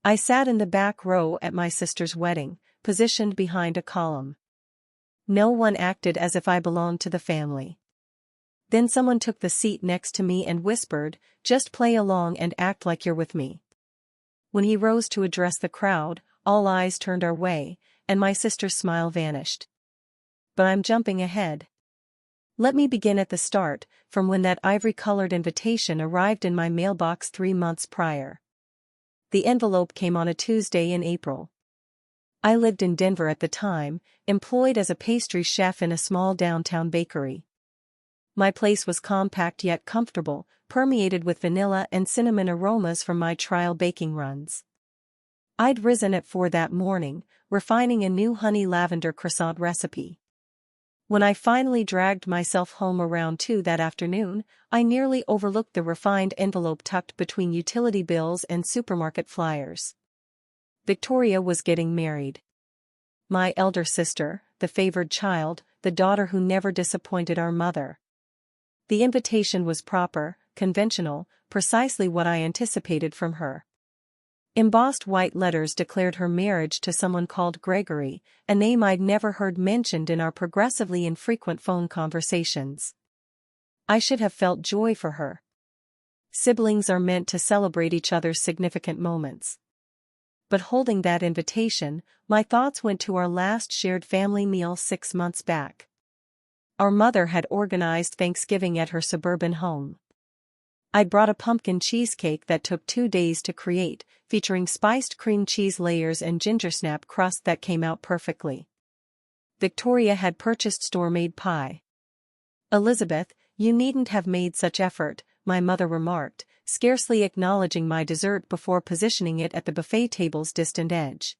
I sat in the back row at my sister's wedding, positioned behind a column. No one acted as if I belonged to the family. Then someone took the seat next to me and whispered, "Just play along and act like you're with me." When he rose to address the crowd, all eyes turned our way, and my sister's smile vanished. But I'm jumping ahead. Let me begin at the start, from when that ivory-colored invitation arrived in my mailbox 3 months prior. The envelope came on a Tuesday in April. I lived in Denver at the time, employed as a pastry chef in a small downtown bakery. My place was compact yet comfortable, permeated with vanilla and cinnamon aromas from my trial baking runs. I'd risen at 4 that morning, refining a new honey lavender croissant recipe. When I finally dragged myself home around 2 that afternoon, I nearly overlooked the refined envelope tucked between utility bills and supermarket flyers. Victoria was getting married. My elder sister, the favored child, the daughter who never disappointed our mother. The invitation was proper, conventional, precisely what I anticipated from her. Embossed white letters declared her marriage to someone called Gregory, a name I'd never heard mentioned in our progressively infrequent phone conversations. I should have felt joy for her. Siblings are meant to celebrate each other's significant moments. But holding that invitation, my thoughts went to our last shared family meal 6 months back. Our mother had organized Thanksgiving at her suburban home. I'd brought a pumpkin cheesecake that took 2 days to create, featuring spiced cream cheese layers and ginger snap crust that came out perfectly. Victoria had purchased store-made pie. "Elizabeth, you needn't have made such effort," my mother remarked, scarcely acknowledging my dessert before positioning it at the buffet table's distant edge.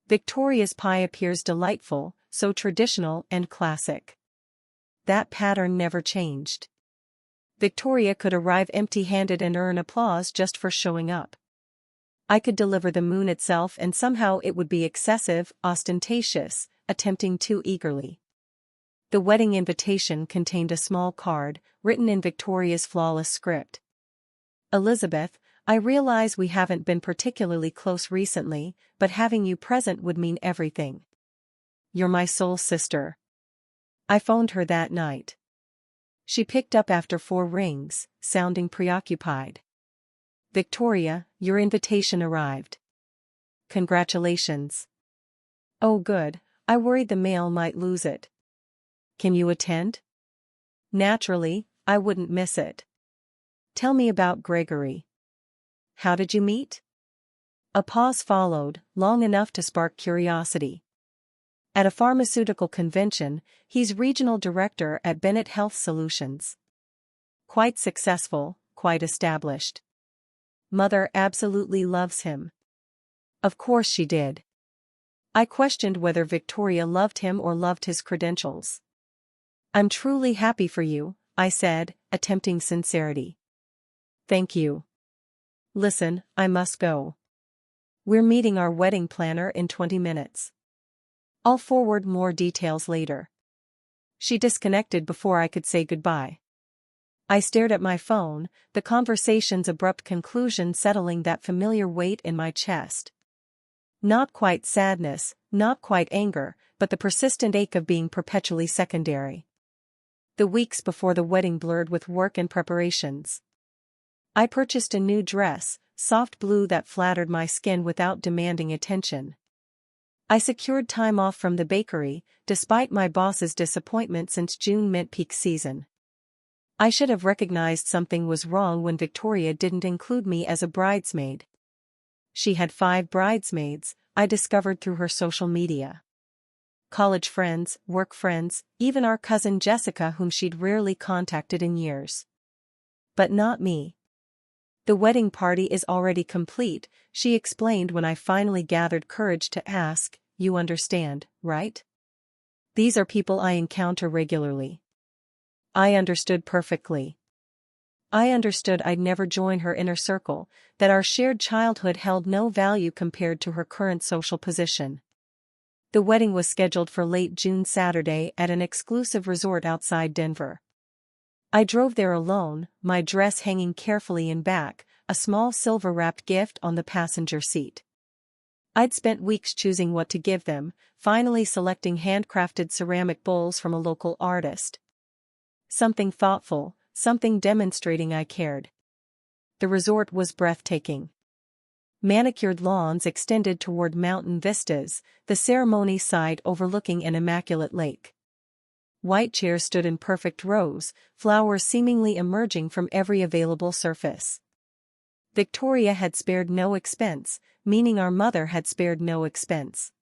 Victoria's pie appears delightful, so traditional and classic. That pattern never changed. Victoria could arrive empty-handed and earn applause just for showing up. I could deliver the moon itself and somehow it would be excessive, ostentatious, attempting too eagerly. The wedding invitation contained a small card, written in Victoria's flawless script. "Elizabeth, I realize we haven't been particularly close recently, but having you present would mean everything. You're my soul sister." I phoned her that night. She picked up after 4 rings, sounding preoccupied. "Victoria, your invitation arrived." "Congratulations." "Oh good, I worried the mail might lose it." "Can you attend?" "Naturally, I wouldn't miss it." "Tell me about Gregory. How did you meet?" A pause followed, long enough to spark curiosity. "At a pharmaceutical convention, he's regional director at Bennett Health Solutions. Quite successful, quite established. Mother absolutely loves him." Of course she did. I questioned whether Victoria loved him or loved his credentials. "I'm truly happy for you," I said, attempting sincerity. "Thank you. Listen, I must go. We're meeting our wedding planner in 20 minutes. I'll forward more details later." She disconnected before I could say goodbye. I stared at my phone, the conversation's abrupt conclusion settling that familiar weight in my chest. Not quite sadness, not quite anger, but the persistent ache of being perpetually secondary. The weeks before the wedding blurred with work and preparations. I purchased a new dress, soft blue that flattered my skin without demanding attention. I secured time off from the bakery, despite my boss's disappointment since June meant peak season. I should have recognized something was wrong when Victoria didn't include me as a bridesmaid. She had 5 bridesmaids, I discovered through her social media. College friends, work friends, even our cousin Jessica whom she'd rarely contacted in years. But not me. "The wedding party is already complete," she explained when I finally gathered courage to ask, "You understand, right? These are people I encounter regularly." I understood perfectly. I understood I'd never join her inner circle, that our shared childhood held no value compared to her current social position. The wedding was scheduled for late June Saturday at an exclusive resort outside Denver. I drove there alone, my dress hanging carefully in back, a small silver-wrapped gift on the passenger seat. I'd spent weeks choosing what to give them, finally selecting handcrafted ceramic bowls from a local artist. Something thoughtful, something demonstrating I cared. The resort was breathtaking. Manicured lawns extended toward mountain vistas, the ceremony site overlooking an immaculate lake. White chairs stood in perfect rows, flowers seemingly emerging from every available surface. Victoria had spared no expense, meaning our mother had spared no expense.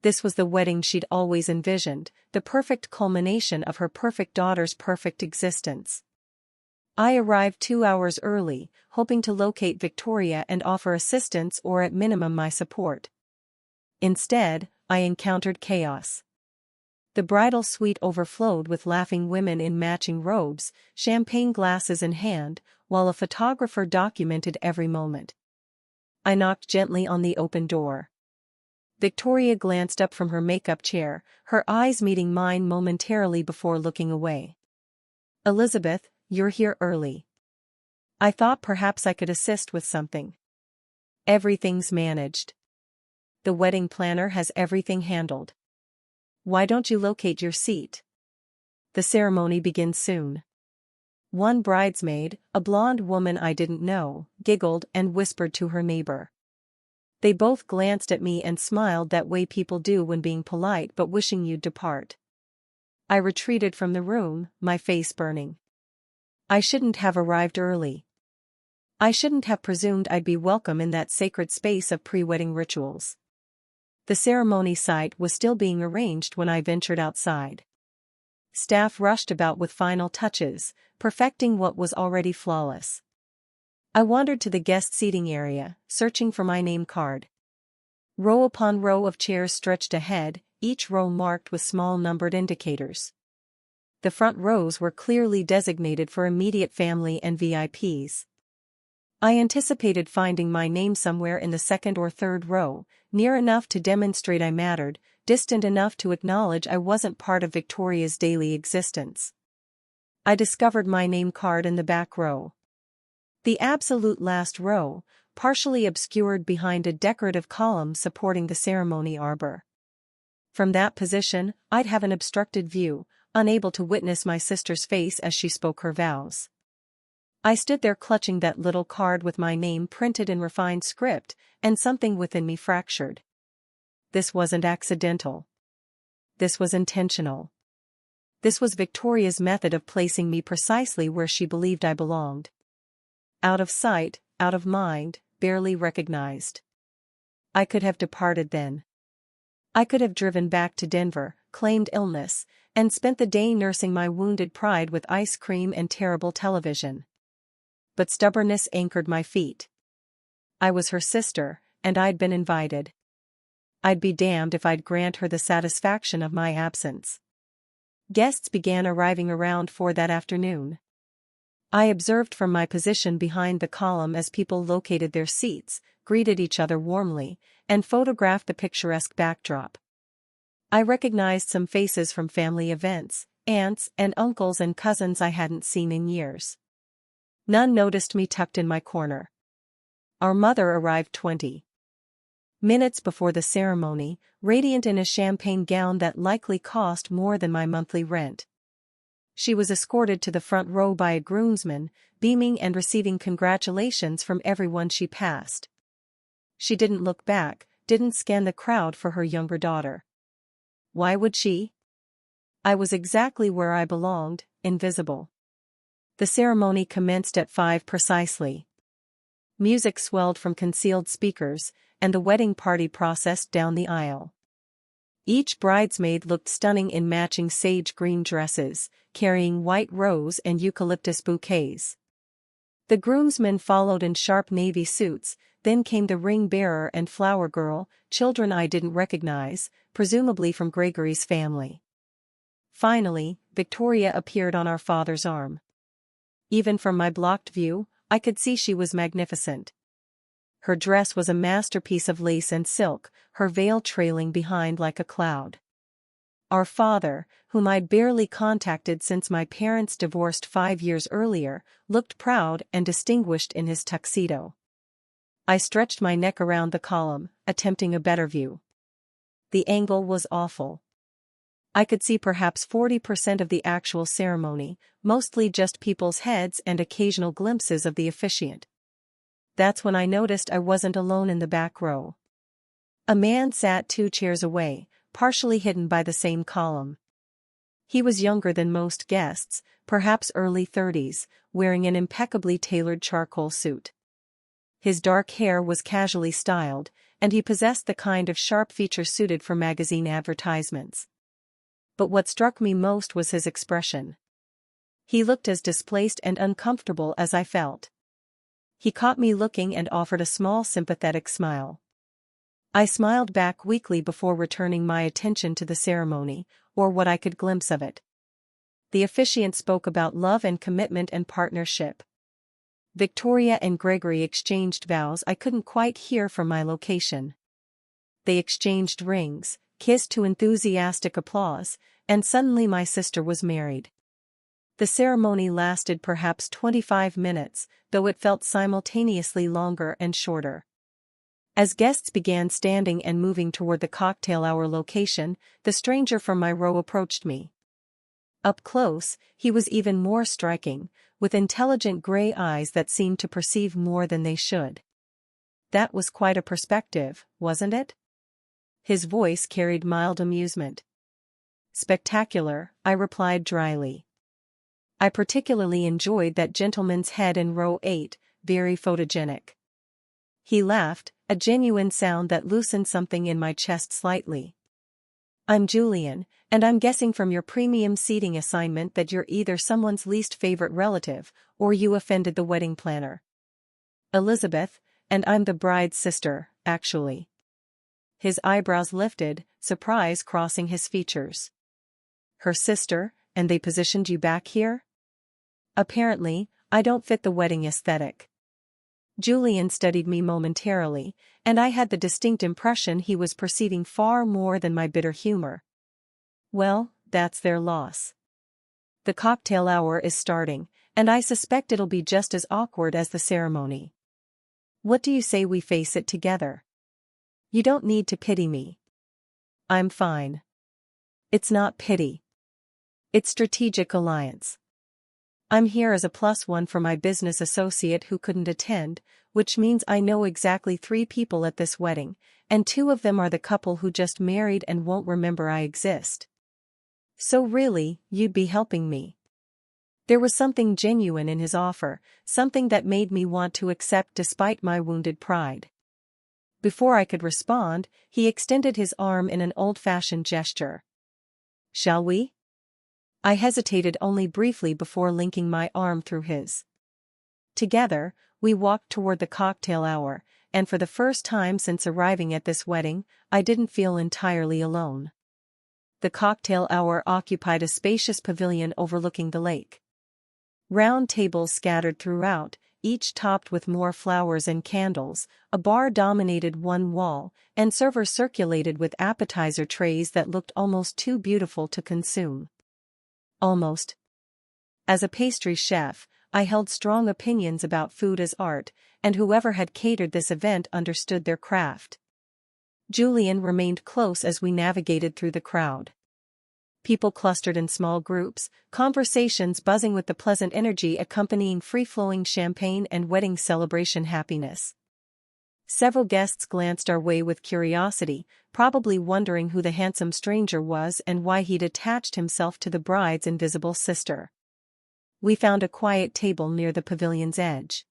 This was the wedding she'd always envisioned, the perfect culmination of her perfect daughter's perfect existence. I arrived 2 hours early, hoping to locate Victoria and offer assistance or at minimum my support. Instead, I encountered chaos. The bridal suite overflowed with laughing women in matching robes, champagne glasses in hand, while a photographer documented every moment. I knocked gently on the open door. Victoria glanced up from her makeup chair, her eyes meeting mine momentarily before looking away. "Elizabeth, you're here early. I thought perhaps I could assist with something." "Everything's managed. The wedding planner has everything handled. Why don't you locate your seat? The ceremony begins soon." One bridesmaid, a blonde woman I didn't know, giggled and whispered to her neighbor. They both glanced at me and smiled that way people do when being polite but wishing you'd depart. I retreated from the room, my face burning. I shouldn't have arrived early. I shouldn't have presumed I'd be welcome in that sacred space of pre-wedding rituals. The ceremony site was still being arranged when I ventured outside. Staff rushed about with final touches, perfecting what was already flawless. I wandered to the guest seating area, searching for my name card. Row upon row of chairs stretched ahead, each row marked with small numbered indicators. The front rows were clearly designated for immediate family and VIPs. I anticipated finding my name somewhere in the second or third row, near enough to demonstrate I mattered, distant enough to acknowledge I wasn't part of Victoria's daily existence. I discovered my name card in the back row. The absolute last row, partially obscured behind a decorative column supporting the ceremony arbor. From that position, I'd have an obstructed view, unable to witness my sister's face as she spoke her vows. I stood there clutching that little card with my name printed in refined script, and something within me fractured. This wasn't accidental. This was intentional. This was Victoria's method of placing me precisely where she believed I belonged. Out of sight, out of mind, barely recognized. I could have departed then. I could have driven back to Denver, claimed illness, and spent the day nursing my wounded pride with ice cream and terrible television. But stubbornness anchored my feet. I was her sister, and I'd been invited. I'd be damned if I'd grant her the satisfaction of my absence. Guests began arriving around 4 that afternoon. I observed from my position behind the column as people located their seats, greeted each other warmly, and photographed the picturesque backdrop. I recognized some faces from family events, aunts and uncles and cousins I hadn't seen in years. None noticed me tucked in my corner. Our mother arrived 20 minutes before the ceremony, radiant in a champagne gown that likely cost more than my monthly rent. She was escorted to the front row by a groomsman, beaming and receiving congratulations from everyone she passed. She didn't look back, didn't scan the crowd for her younger daughter. Why would she? I was exactly where I belonged, invisible. The ceremony commenced at 5 precisely. Music swelled from concealed speakers, and the wedding party processed down the aisle. Each bridesmaid looked stunning in matching sage green dresses, carrying white rose and eucalyptus bouquets. The groomsmen followed in sharp navy suits, then came the ring bearer and flower girl, children I didn't recognize, presumably from Gregory's family. Finally, Victoria appeared on our father's arm. Even from my blocked view, I could see she was magnificent. Her dress was a masterpiece of lace and silk, her veil trailing behind like a cloud. our father, whom I'd barely contacted since my parents divorced 5 years earlier, looked proud and distinguished in his tuxedo. I stretched my neck around the column, attempting a better view. The angle was awful. I could see perhaps 40% of the actual ceremony, mostly just people's heads and occasional glimpses of the officiant. That's when I noticed I wasn't alone in the back row. A man sat 2 chairs away, partially hidden by the same column. He was younger than most guests, perhaps early 30s, wearing an impeccably tailored charcoal suit. His dark hair was casually styled, and he possessed the kind of sharp feature suited for magazine advertisements. But what struck me most was his expression. He looked as displaced and uncomfortable as I felt. He caught me looking and offered a small sympathetic smile. I smiled back weakly before returning my attention to the ceremony, or what I could glimpse of it. The officiant spoke about love and commitment and partnership. Victoria and Gregory exchanged vows I couldn't quite hear from my location. They exchanged rings, kissed to enthusiastic applause, and suddenly my sister was married. The ceremony lasted perhaps 25 minutes, though it felt simultaneously longer and shorter. As guests began standing and moving toward the cocktail hour location, the stranger from my row approached me. Up close, he was even more striking, with intelligent gray eyes that seemed to perceive more than they should. That was quite a perspective, wasn't it? His voice carried mild amusement. Spectacular, I replied dryly. I particularly enjoyed that gentleman's head in row 8, very photogenic. He laughed, a genuine sound that loosened something in my chest slightly. I'm Julian, and I'm guessing from your premium seating assignment that you're either someone's least favorite relative, or you offended the wedding planner. Elizabeth, and I'm the bride's sister, actually. His eyebrows lifted, surprise crossing his features. Her sister, and they positioned you back here? Apparently, I don't fit the wedding aesthetic. Julian studied me momentarily, and I had the distinct impression he was perceiving far more than my bitter humor. Well, that's their loss. The cocktail hour is starting, and I suspect it'll be just as awkward as the ceremony. What do you say we face it together? You don't need to pity me. I'm fine. It's not pity. It's strategic alliance. I'm here as a +1 for my business associate who couldn't attend, which means I know exactly 3 people at this wedding, and 2 of them are the couple who just married and won't remember I exist. So really, you'd be helping me. There was something genuine in his offer, something that made me want to accept despite my wounded pride. Before I could respond, he extended his arm in an old-fashioned gesture. Shall we? I hesitated only briefly before linking my arm through his. Together, we walked toward the cocktail hour, and for the first time since arriving at this wedding, I didn't feel entirely alone. The cocktail hour occupied a spacious pavilion overlooking the lake. Round tables scattered throughout, each topped with more flowers and candles, a bar dominated one wall, and servers circulated with appetizer trays that looked almost too beautiful to consume. Almost. As a pastry chef, I held strong opinions about food as art, and whoever had catered this event understood their craft. Julian remained close as we navigated through the crowd. People clustered in small groups, conversations buzzing with the pleasant energy accompanying free-flowing champagne and wedding celebration happiness. Several guests glanced our way with curiosity, probably wondering who the handsome stranger was and why he'd attached himself to the bride's invisible sister. We found a quiet table near the pavilion's edge.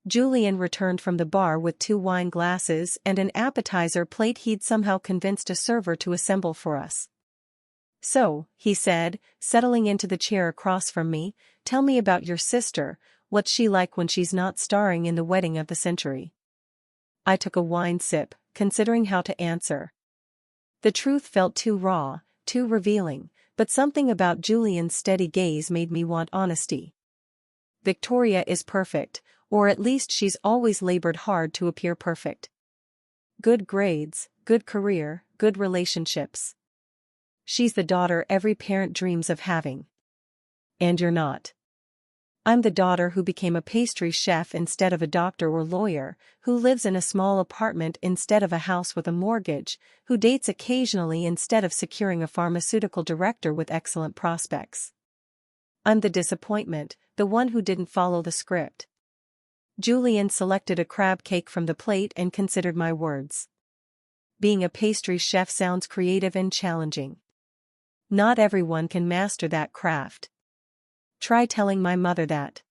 Julian returned from the bar with 2 wine glasses and an appetizer plate he'd somehow convinced a server to assemble for us. So, he said, settling into the chair across from me, tell me about your sister, what's she like when she's not starring in the wedding of the century? I took a wine sip, considering how to answer. The truth felt too raw, too revealing, but something about Julian's steady gaze made me want honesty. Victoria is perfect, or at least she's always labored hard to appear perfect. Good grades, good career, good relationships. She's the daughter every parent dreams of having. And you're not. I'm the daughter who became a pastry chef instead of a doctor or lawyer, who lives in a small apartment instead of a house with a mortgage, who dates occasionally instead of securing a pharmaceutical director with excellent prospects. I'm the disappointment, the one who didn't follow the script. Julian selected a crab cake from the plate and considered my words. Being a pastry chef sounds creative and challenging. Not everyone can master that craft. Try telling my mother that.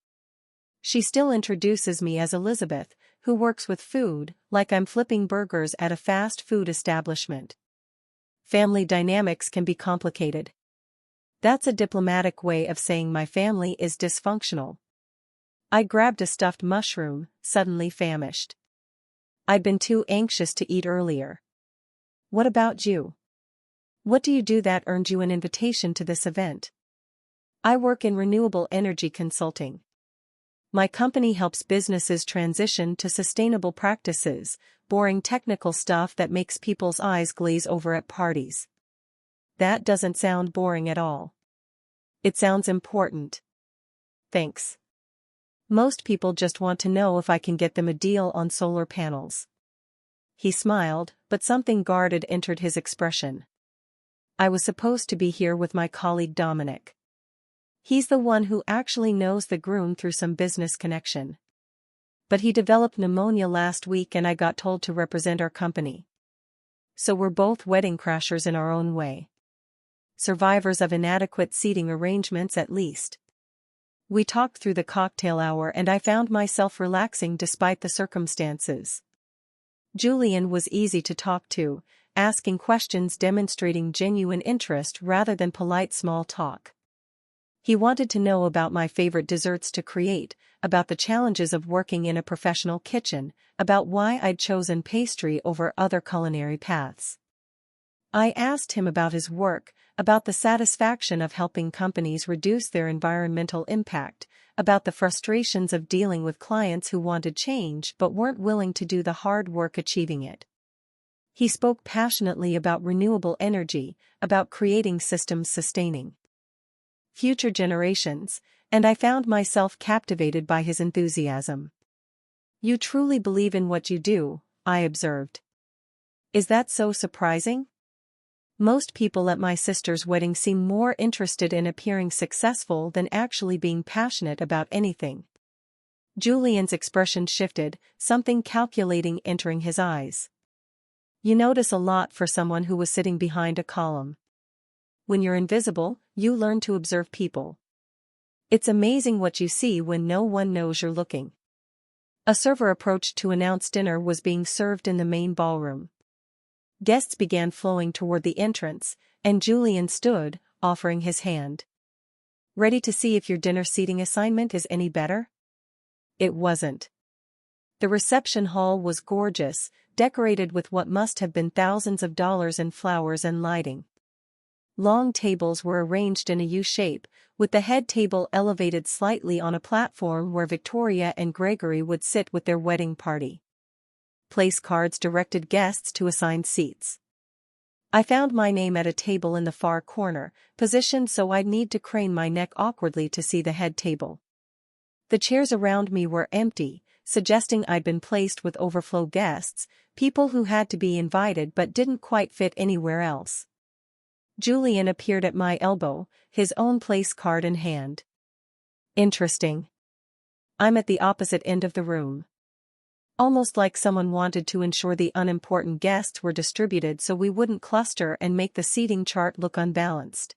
She still introduces me as Elizabeth, who works with food, like I'm flipping burgers at a fast food establishment. Family dynamics can be complicated. That's a diplomatic way of saying my family is dysfunctional. I grabbed a stuffed mushroom, suddenly famished. I'd been too anxious to eat earlier. What about you? What do you do that earned you an invitation to this event? I work in renewable energy consulting. My company helps businesses transition to sustainable practices, boring technical stuff that makes people's eyes glaze over at parties. That doesn't sound boring at all. It sounds important. Thanks. Most people just want to know if I can get them a deal on solar panels. He smiled, but something guarded entered his expression. I was supposed to be here with my colleague Dominic. He's the one who actually knows the groom through some business connection. But he developed pneumonia last week and I got told to represent our company. So we're both wedding crashers in our own way. Survivors of inadequate seating arrangements at least. We talked through the cocktail hour and I found myself relaxing despite the circumstances. Julian was easy to talk to, asking questions demonstrating genuine interest rather than polite small talk. He wanted to know about my favorite desserts to create, about the challenges of working in a professional kitchen, about why I'd chosen pastry over other culinary paths. I asked him about his work, about the satisfaction of helping companies reduce their environmental impact, about the frustrations of dealing with clients who wanted change but weren't willing to do the hard work achieving it. He spoke passionately about renewable energy, about creating systems sustaining future generations, and I found myself captivated by his enthusiasm. You truly believe in what you do, I observed. Is that so surprising? Most people at my sister's wedding seem more interested in appearing successful than actually being passionate about anything. Julian's expression shifted, something calculating entering his eyes. You notice a lot for someone who was sitting behind a column. When you're invisible, you learn to observe people. It's amazing what you see when no one knows you're looking. A server approached to announce dinner was being served in the main ballroom. Guests began flowing toward the entrance, and Julian stood, offering his hand. Ready to see if your dinner seating assignment is any better? It wasn't. The reception hall was gorgeous, decorated with what must have been thousands of dollars in flowers and lighting. Long tables were arranged in a U-shape, with the head table elevated slightly on a platform where Victoria and Gregory would sit with their wedding party. Place cards directed guests to assigned seats. I found my name at a table in the far corner, positioned so I'd need to crane my neck awkwardly to see the head table. The chairs around me were empty, suggesting I'd been placed with overflow guests, people who had to be invited but didn't quite fit anywhere else. Julian appeared at my elbow, his own place card in hand. Interesting. I'm at the opposite end of the room. Almost like someone wanted to ensure the unimportant guests were distributed so we wouldn't cluster and make the seating chart look unbalanced.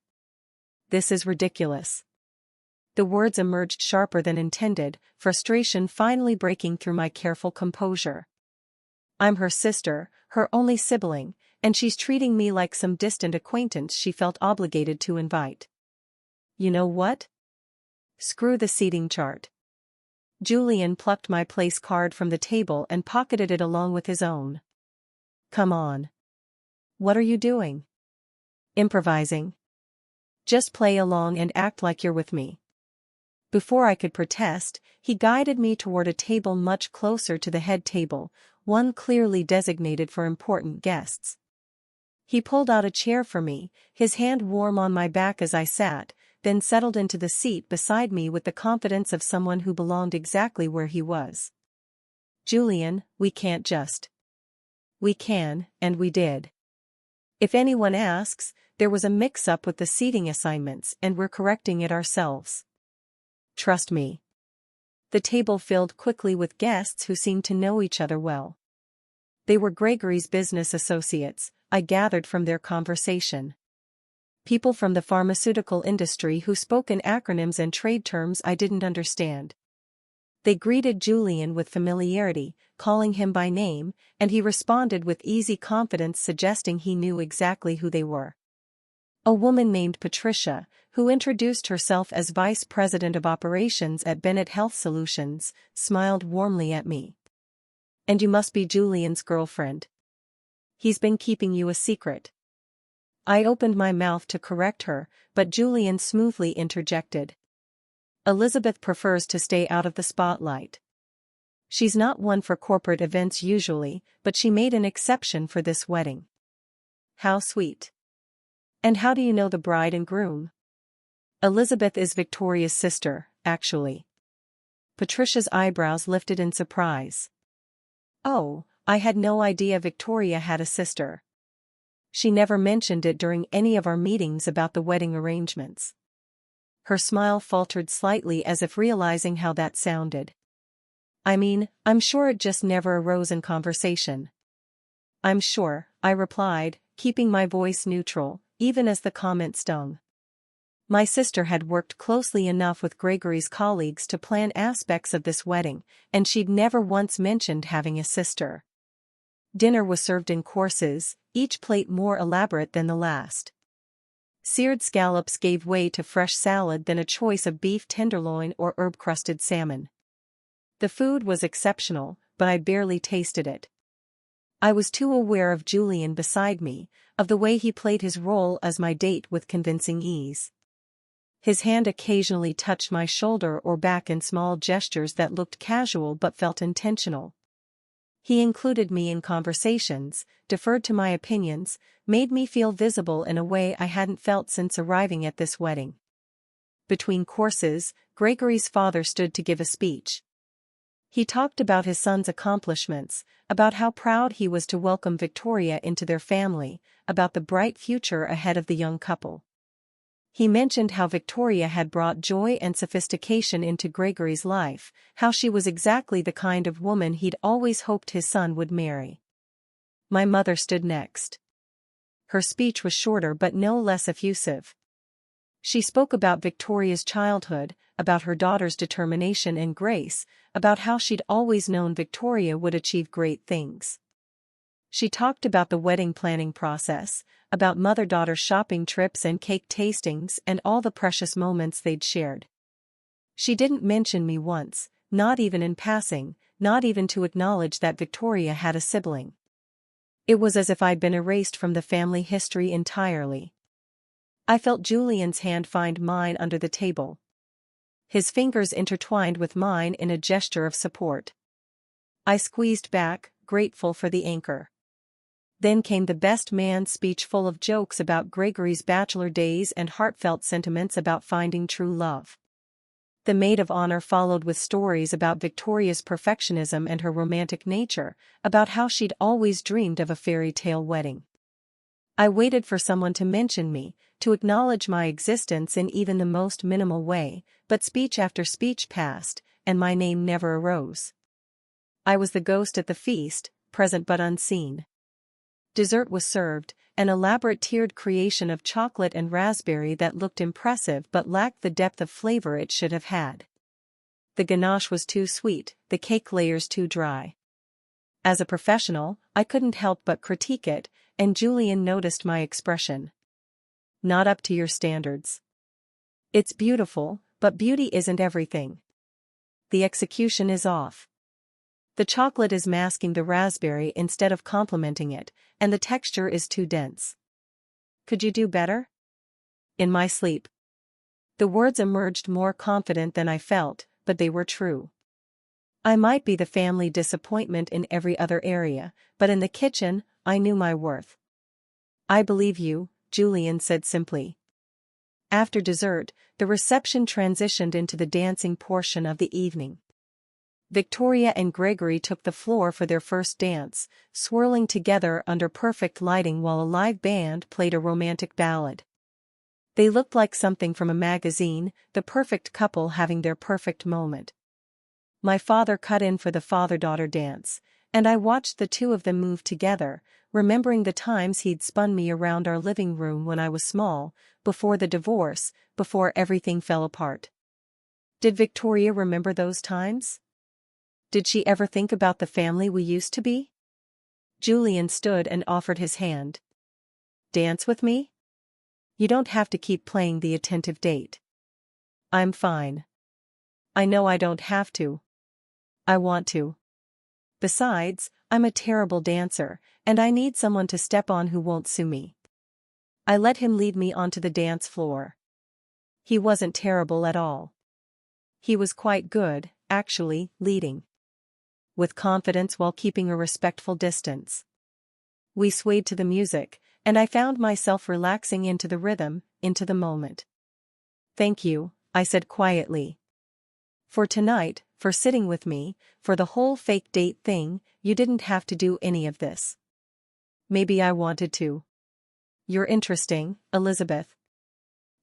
This is ridiculous. The words emerged sharper than intended, frustration finally breaking through my careful composure. I'm her sister, her only sibling, and she's treating me like some distant acquaintance she felt obligated to invite. You know what? Screw the seating chart. Julian plucked my place card from the table and pocketed it along with his own. Come on. What are you doing? Improvising. Just play along and act like you're with me. Before I could protest, he guided me toward a table much closer to the head table, one clearly designated for important guests. He pulled out a chair for me, his hand warm on my back as I sat, then settled into the seat beside me with the confidence of someone who belonged exactly where he was. "Julian, we can't just." "We can, and we did. If anyone asks, there was a mix-up with the seating assignments and we're correcting it ourselves. Trust me." The table filled quickly with guests who seemed to know each other well. They were Gregory's business associates, I gathered from their conversation. People from the pharmaceutical industry who spoke in acronyms and trade terms I didn't understand. They greeted Julian with familiarity, calling him by name, and he responded with easy confidence, suggesting he knew exactly who they were. A woman named Patricia, who introduced herself as Vice President of Operations at Bennett Health Solutions, smiled warmly at me. "And you must be Julian's girlfriend. He's been keeping you a secret." I opened my mouth to correct her, but Julian smoothly interjected. "Elizabeth prefers to stay out of the spotlight. She's not one for corporate events usually, but she made an exception for this wedding." "How sweet. And how do you know the bride and groom?" "Elizabeth is Victoria's sister, actually." Patricia's eyebrows lifted in surprise. "Oh, I had no idea Victoria had a sister. She never mentioned it during any of our meetings about the wedding arrangements." Her smile faltered slightly as if realizing how that sounded. "I mean, I'm sure it just never arose in conversation." "I'm sure," I replied, keeping my voice neutral, even as the comment stung. My sister had worked closely enough with Gregory's colleagues to plan aspects of this wedding, and she'd never once mentioned having a sister. Dinner was served in courses, each plate more elaborate than the last. Seared scallops gave way to fresh salad, then a choice of beef tenderloin or herb-crusted salmon. The food was exceptional, but I barely tasted it. I was too aware of Julian beside me, of the way he played his role as my date with convincing ease. His hand occasionally touched my shoulder or back in small gestures that looked casual but felt intentional. He included me in conversations, deferred to my opinions, made me feel visible in a way I hadn't felt since arriving at this wedding. Between courses, Gregory's father stood to give a speech. He talked about his son's accomplishments, about how proud he was to welcome Victoria into their family, about the bright future ahead of the young couple. He mentioned how Victoria had brought joy and sophistication into Gregory's life, how she was exactly the kind of woman he'd always hoped his son would marry. My mother stood next. Her speech was shorter but no less effusive. She spoke about Victoria's childhood, about her daughter's determination and grace, about how she'd always known Victoria would achieve great things. She talked about the wedding planning process, about mother-daughter shopping trips and cake tastings and all the precious moments they'd shared. She didn't mention me once, not even in passing, not even to acknowledge that Victoria had a sibling. It was as if I'd been erased from the family history entirely. I felt Julian's hand find mine under the table. His fingers intertwined with mine in a gesture of support. I squeezed back, grateful for the anchor. Then came the best man speech, full of jokes about Gregory's bachelor days and heartfelt sentiments about finding true love. The maid of honor followed with stories about Victoria's perfectionism and her romantic nature, about how she'd always dreamed of a fairy tale wedding. I waited for someone to mention me, to acknowledge my existence in even the most minimal way, but speech after speech passed, and my name never arose. I was the ghost at the feast, present but unseen. Dessert was served, an elaborate tiered creation of chocolate and raspberry that looked impressive but lacked the depth of flavor it should have had. The ganache was too sweet, the cake layers too dry. As a professional, I couldn't help but critique it, and Julian noticed my expression. "Not up to your standards." "It's beautiful, but beauty isn't everything. The execution is off. The chocolate is masking the raspberry instead of complementing it, and the texture is too dense. Could you do better?" In my sleep. The words emerged more confident than I felt, but they were true. I might be the family disappointment in every other area, but in the kitchen, I knew my worth. I believe you, Julian said simply. After dessert, the reception transitioned into the dancing portion of the evening. Victoria and Gregory took the floor for their first dance, swirling together under perfect lighting while a live band played a romantic ballad. They looked like something from a magazine, the perfect couple having their perfect moment. My father cut in for the father-daughter dance, and I watched the two of them move together, remembering the times he'd spun me around our living room when I was small, before the divorce, before everything fell apart. Did Victoria remember those times? Did she ever think about the family we used to be? Julian stood and offered his hand. Dance with me? You don't have to keep playing the attentive date. I'm fine. I know I don't have to. I want to. Besides, I'm a terrible dancer, and I need someone to step on who won't sue me. I let him lead me onto the dance floor. He wasn't terrible at all. He was quite good, actually, leading. With confidence while keeping a respectful distance. We swayed to the music, and I found myself relaxing into the rhythm, into the moment. Thank you, I said quietly. For tonight, for sitting with me, for the whole fake date thing, you didn't have to do any of this. Maybe I wanted to. You're interesting, Elizabeth.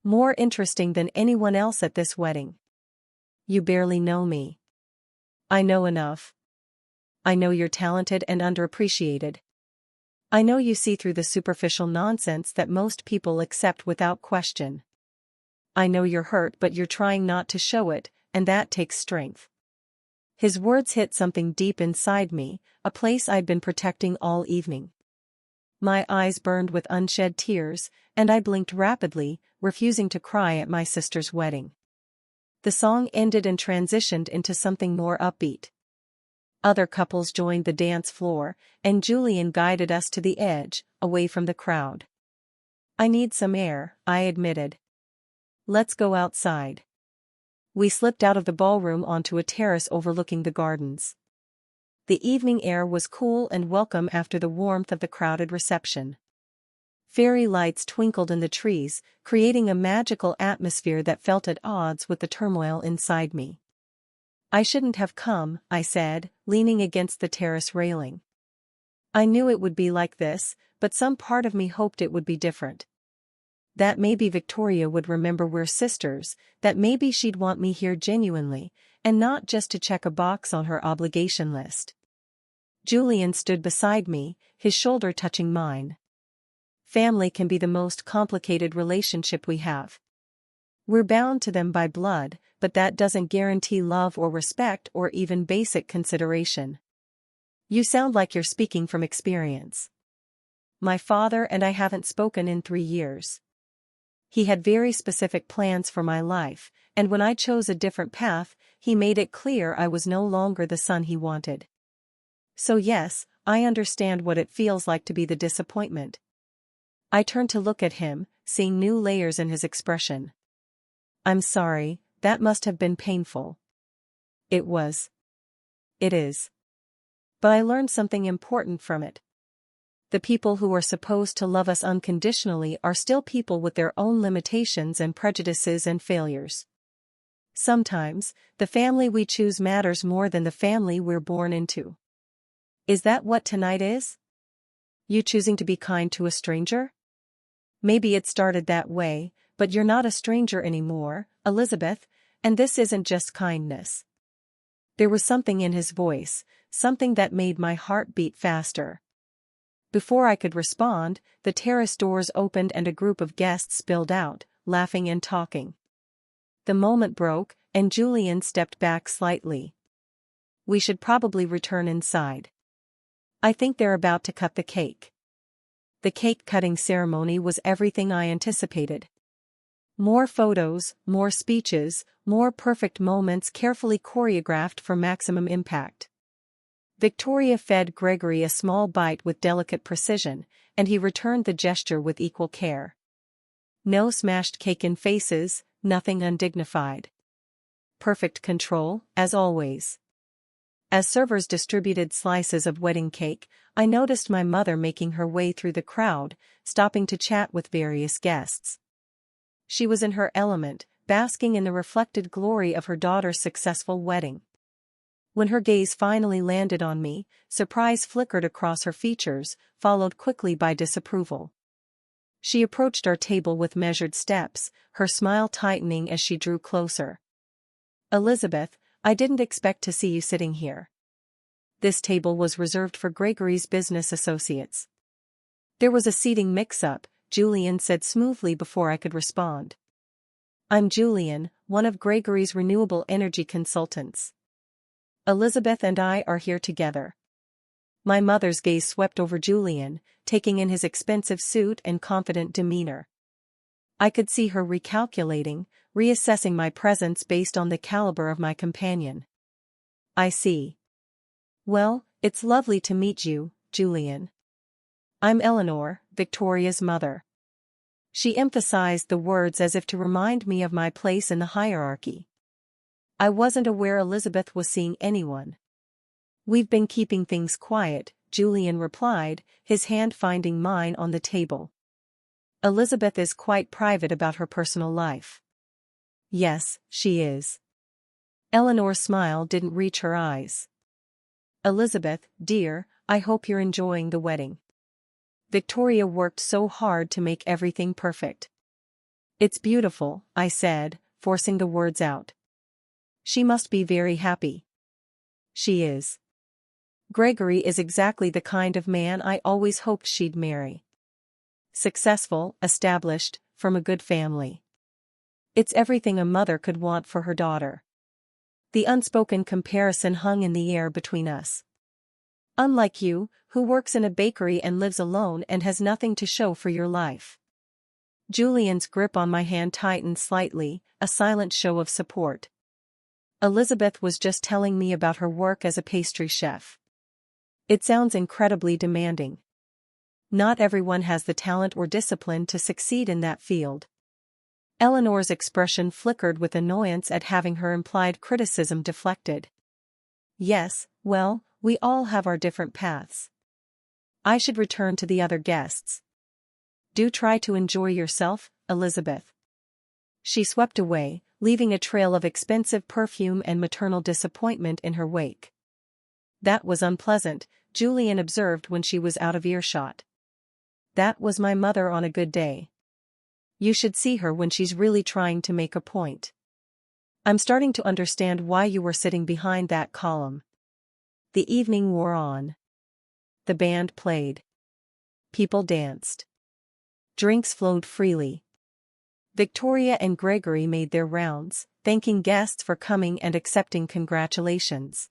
More interesting than anyone else at this wedding. You barely know me. I know enough. I know you're talented and underappreciated. I know you see through the superficial nonsense that most people accept without question. I know you're hurt, but you're trying not to show it, and that takes strength. His words hit something deep inside me, a place I'd been protecting all evening. My eyes burned with unshed tears, and I blinked rapidly, refusing to cry at my sister's wedding. The song ended and transitioned into something more upbeat. Other couples joined the dance floor, and Julian guided us to the edge, away from the crowd. I need some air, I admitted. Let's go outside. We slipped out of the ballroom onto a terrace overlooking the gardens. The evening air was cool and welcome after the warmth of the crowded reception. Fairy lights twinkled in the trees, creating a magical atmosphere that felt at odds with the turmoil inside me. I shouldn't have come, I said, leaning against the terrace railing. I knew it would be like this, but some part of me hoped it would be different. That maybe Victoria would remember we're sisters, that maybe she'd want me here genuinely, and not just to check a box on her obligation list. Julian stood beside me, his shoulder touching mine. Family can be the most complicated relationship we have. We're bound to them by blood, but that doesn't guarantee love or respect or even basic consideration. You sound like you're speaking from experience. My father and I haven't spoken in 3 years. He had very specific plans for my life, and when I chose a different path, he made it clear I was no longer the son he wanted. So yes, I understand what it feels like to be the disappointment. I turned to look at him, seeing new layers in his expression. I'm sorry, that must have been painful. It was. It is. But I learned something important from it. The people who are supposed to love us unconditionally are still people with their own limitations and prejudices and failures. Sometimes, the family we choose matters more than the family we're born into. Is that what tonight is? You choosing to be kind to a stranger? Maybe it started that way, but you're not a stranger anymore, Elizabeth, and this isn't just kindness. There was something in his voice, something that made my heart beat faster. Before I could respond, the terrace doors opened and a group of guests spilled out, laughing and talking. The moment broke, and Julian stepped back slightly. We should probably return inside. I think they're about to cut the cake. The cake-cutting ceremony was everything I anticipated. More photos, more speeches, more perfect moments carefully choreographed for maximum impact. Victoria fed Gregory a small bite with delicate precision, and he returned the gesture with equal care. No smashed cake in faces, nothing undignified. Perfect control, as always. As servers distributed slices of wedding cake, I noticed my mother making her way through the crowd, stopping to chat with various guests. She was in her element, basking in the reflected glory of her daughter's successful wedding. When her gaze finally landed on me, surprise flickered across her features, followed quickly by disapproval. She approached our table with measured steps, her smile tightening as she drew closer. "Elizabeth, I didn't expect to see you sitting here." This table was reserved for Gregory's business associates. "There was a seating mix-up," Julian said smoothly before I could respond. "I'm Julian, one of Gregory's renewable energy consultants. Elizabeth and I are here together." My mother's gaze swept over Julian, taking in his expensive suit and confident demeanor. I could see her recalculating, reassessing my presence based on the caliber of my companion. "I see. Well, it's lovely to meet you, Julian. I'm Eleanor, Victoria's mother." She emphasized the words as if to remind me of my place in the hierarchy. I wasn't aware Elizabeth was seeing anyone. "We've been keeping things quiet," Julian replied, his hand finding mine on the table. "Elizabeth is quite private about her personal life." "Yes, she is." Eleanor's smile didn't reach her eyes. "Elizabeth, dear, I hope you're enjoying the wedding. Victoria worked so hard to make everything perfect." "It's beautiful," I said, forcing the words out. "She must be very happy." "She is. Gregory is exactly the kind of man I always hoped she'd marry. Successful, established, from a good family. It's everything a mother could want for her daughter." The unspoken comparison hung in the air between us. "Unlike you, who works in a bakery and lives alone and has nothing to show for your life." Julian's grip on my hand tightened slightly, a silent show of support. "Elizabeth was just telling me about her work as a pastry chef. It sounds incredibly demanding. Not everyone has the talent or discipline to succeed in that field." Eleanor's expression flickered with annoyance at having her implied criticism deflected. "Yes, well, we all have our different paths." I should return to the other guests. "Do try to enjoy yourself, Elizabeth." She swept away, leaving a trail of expensive perfume and maternal disappointment in her wake. "That was unpleasant," Julian observed when she was out of earshot. "That was my mother on a good day. You should see her when she's really trying to make a point. I'm starting to understand why you were sitting behind that column." The evening wore on. The band played. People danced. Drinks flowed freely. Victoria and Gregory made their rounds, thanking guests for coming and accepting congratulations.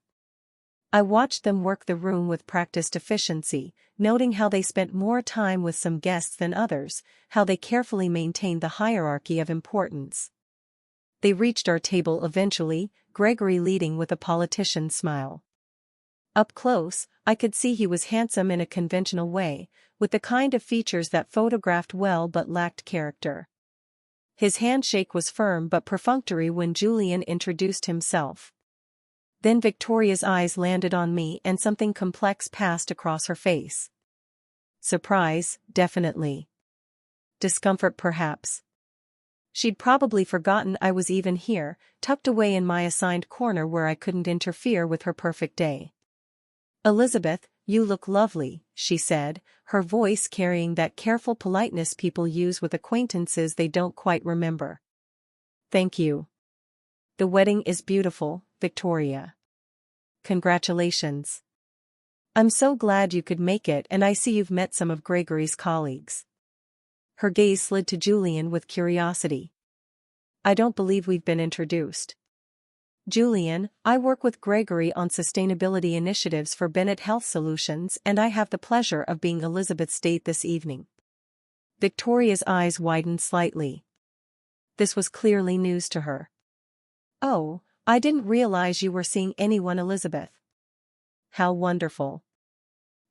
I watched them work the room with practiced efficiency, noting how they spent more time with some guests than others, how they carefully maintained the hierarchy of importance. They reached our table eventually, Gregory leading with a politician's smile. Up close, I could see he was handsome in a conventional way, with the kind of features that photographed well but lacked character. His handshake was firm but perfunctory when Julian introduced himself. Then Victoria's eyes landed on me and something complex passed across her face. Surprise, definitely. Discomfort perhaps. She'd probably forgotten I was even here, tucked away in my assigned corner where I couldn't interfere with her perfect day. "Elizabeth, you look lovely," she said, her voice carrying that careful politeness people use with acquaintances they don't quite remember. "Thank you. The wedding is beautiful, Victoria. Congratulations. I'm so glad you could make it, and I see you've met some of Gregory's colleagues." Her gaze slid to Julian with curiosity. "I don't believe we've been introduced." "Julian, I work with Gregory on sustainability initiatives for Bennett Health Solutions, and I have the pleasure of being Elizabeth's date this evening." Victoria's eyes widened slightly. This was clearly news to her. "Oh, I didn't realize you were seeing anyone, Elizabeth." "How wonderful."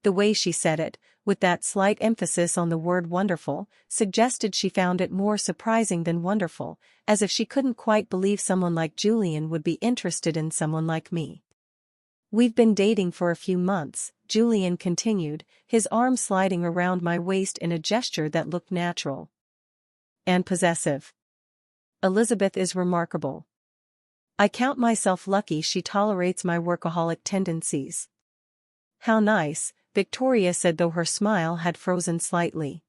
The way she said it, with that slight emphasis on the word wonderful, suggested she found it more surprising than wonderful, as if she couldn't quite believe someone like Julian would be interested in someone like me. We've been dating for a few months, Julian continued, his arm sliding around my waist in a gesture that looked natural and possessive. Elizabeth is remarkable. I count myself lucky she tolerates my workaholic tendencies. How nice, Victoria said, though her smile had frozen slightly.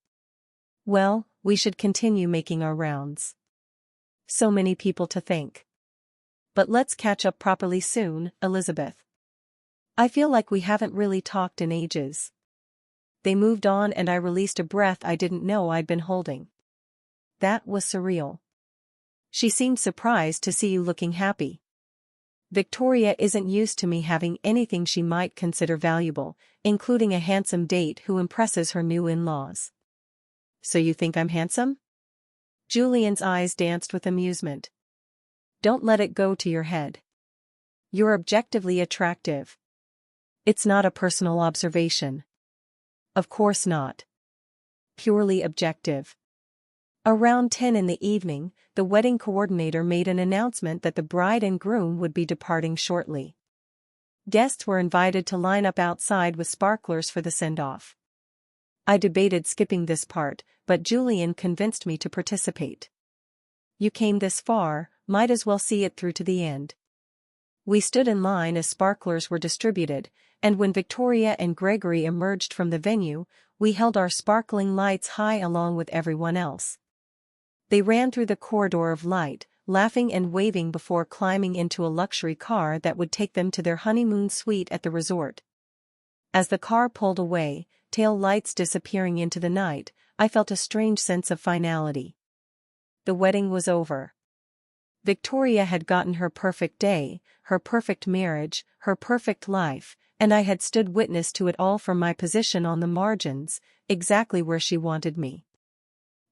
Well, we should continue making our rounds. So many people to thank. But let's catch up properly soon, Elizabeth. I feel like we haven't really talked in ages. They moved on and I released a breath I didn't know I'd been holding. That was surreal. She seemed surprised to see you looking happy. Victoria isn't used to me having anything she might consider valuable, including a handsome date who impresses her new in-laws. So you think I'm handsome? Julian's eyes danced with amusement. Don't let it go to your head. You're objectively attractive. It's not a personal observation. Of course not. Purely objective. Around 10 in the evening, the wedding coordinator made an announcement that the bride and groom would be departing shortly. Guests were invited to line up outside with sparklers for the send-off. I debated skipping this part, but Julian convinced me to participate. You came this far, might as well see it through to the end. We stood in line as sparklers were distributed, and when Victoria and Gregory emerged from the venue, we held our sparkling lights high along with everyone else. They ran through the corridor of light, laughing and waving before climbing into a luxury car that would take them to their honeymoon suite at the resort. As the car pulled away, tail lights disappearing into the night, I felt a strange sense of finality. The wedding was over. Victoria had gotten her perfect day, her perfect marriage, her perfect life, and I had stood witness to it all from my position on the margins, exactly where she wanted me.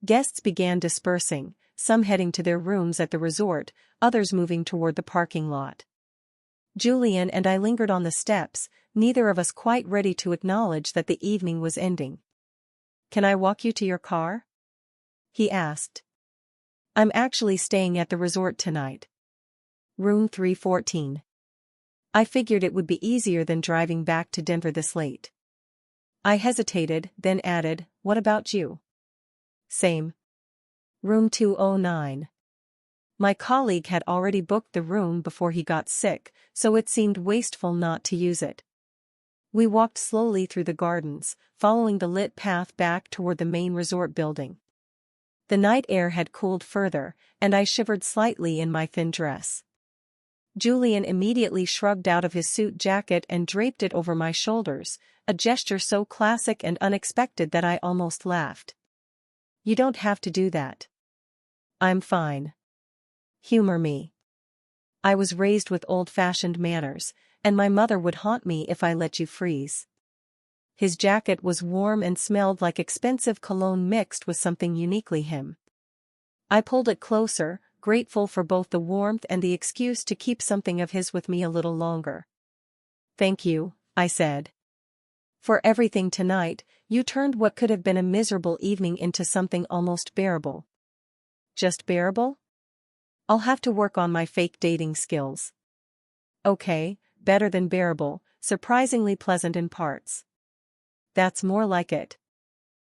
Guests began dispersing, some heading to their rooms at the resort, others moving toward the parking lot. Julian and I lingered on the steps, neither of us quite ready to acknowledge that the evening was ending. Can I walk you to your car? He asked. I'm actually staying at the resort tonight. Room 314. I figured it would be easier than driving back to Denver this late. I hesitated, then added, what about you? Same. Room 209. My colleague had already booked the room before he got sick, so it seemed wasteful not to use it. We walked slowly through the gardens, following the lit path back toward the main resort building. The night air had cooled further, and I shivered slightly in my thin dress. Julian immediately shrugged out of his suit jacket and draped it over my shoulders, a gesture so classic and unexpected that I almost laughed. You don't have to do that. I'm fine. Humor me. I was raised with old-fashioned manners, and my mother would haunt me if I let you freeze. His jacket was warm and smelled like expensive cologne mixed with something uniquely him. I pulled it closer, grateful for both the warmth and the excuse to keep something of his with me a little longer. Thank you, I said. For everything tonight, you turned what could have been a miserable evening into something almost bearable. Just bearable? I'll have to work on my fake dating skills. Okay, better than bearable, surprisingly pleasant in parts. That's more like it.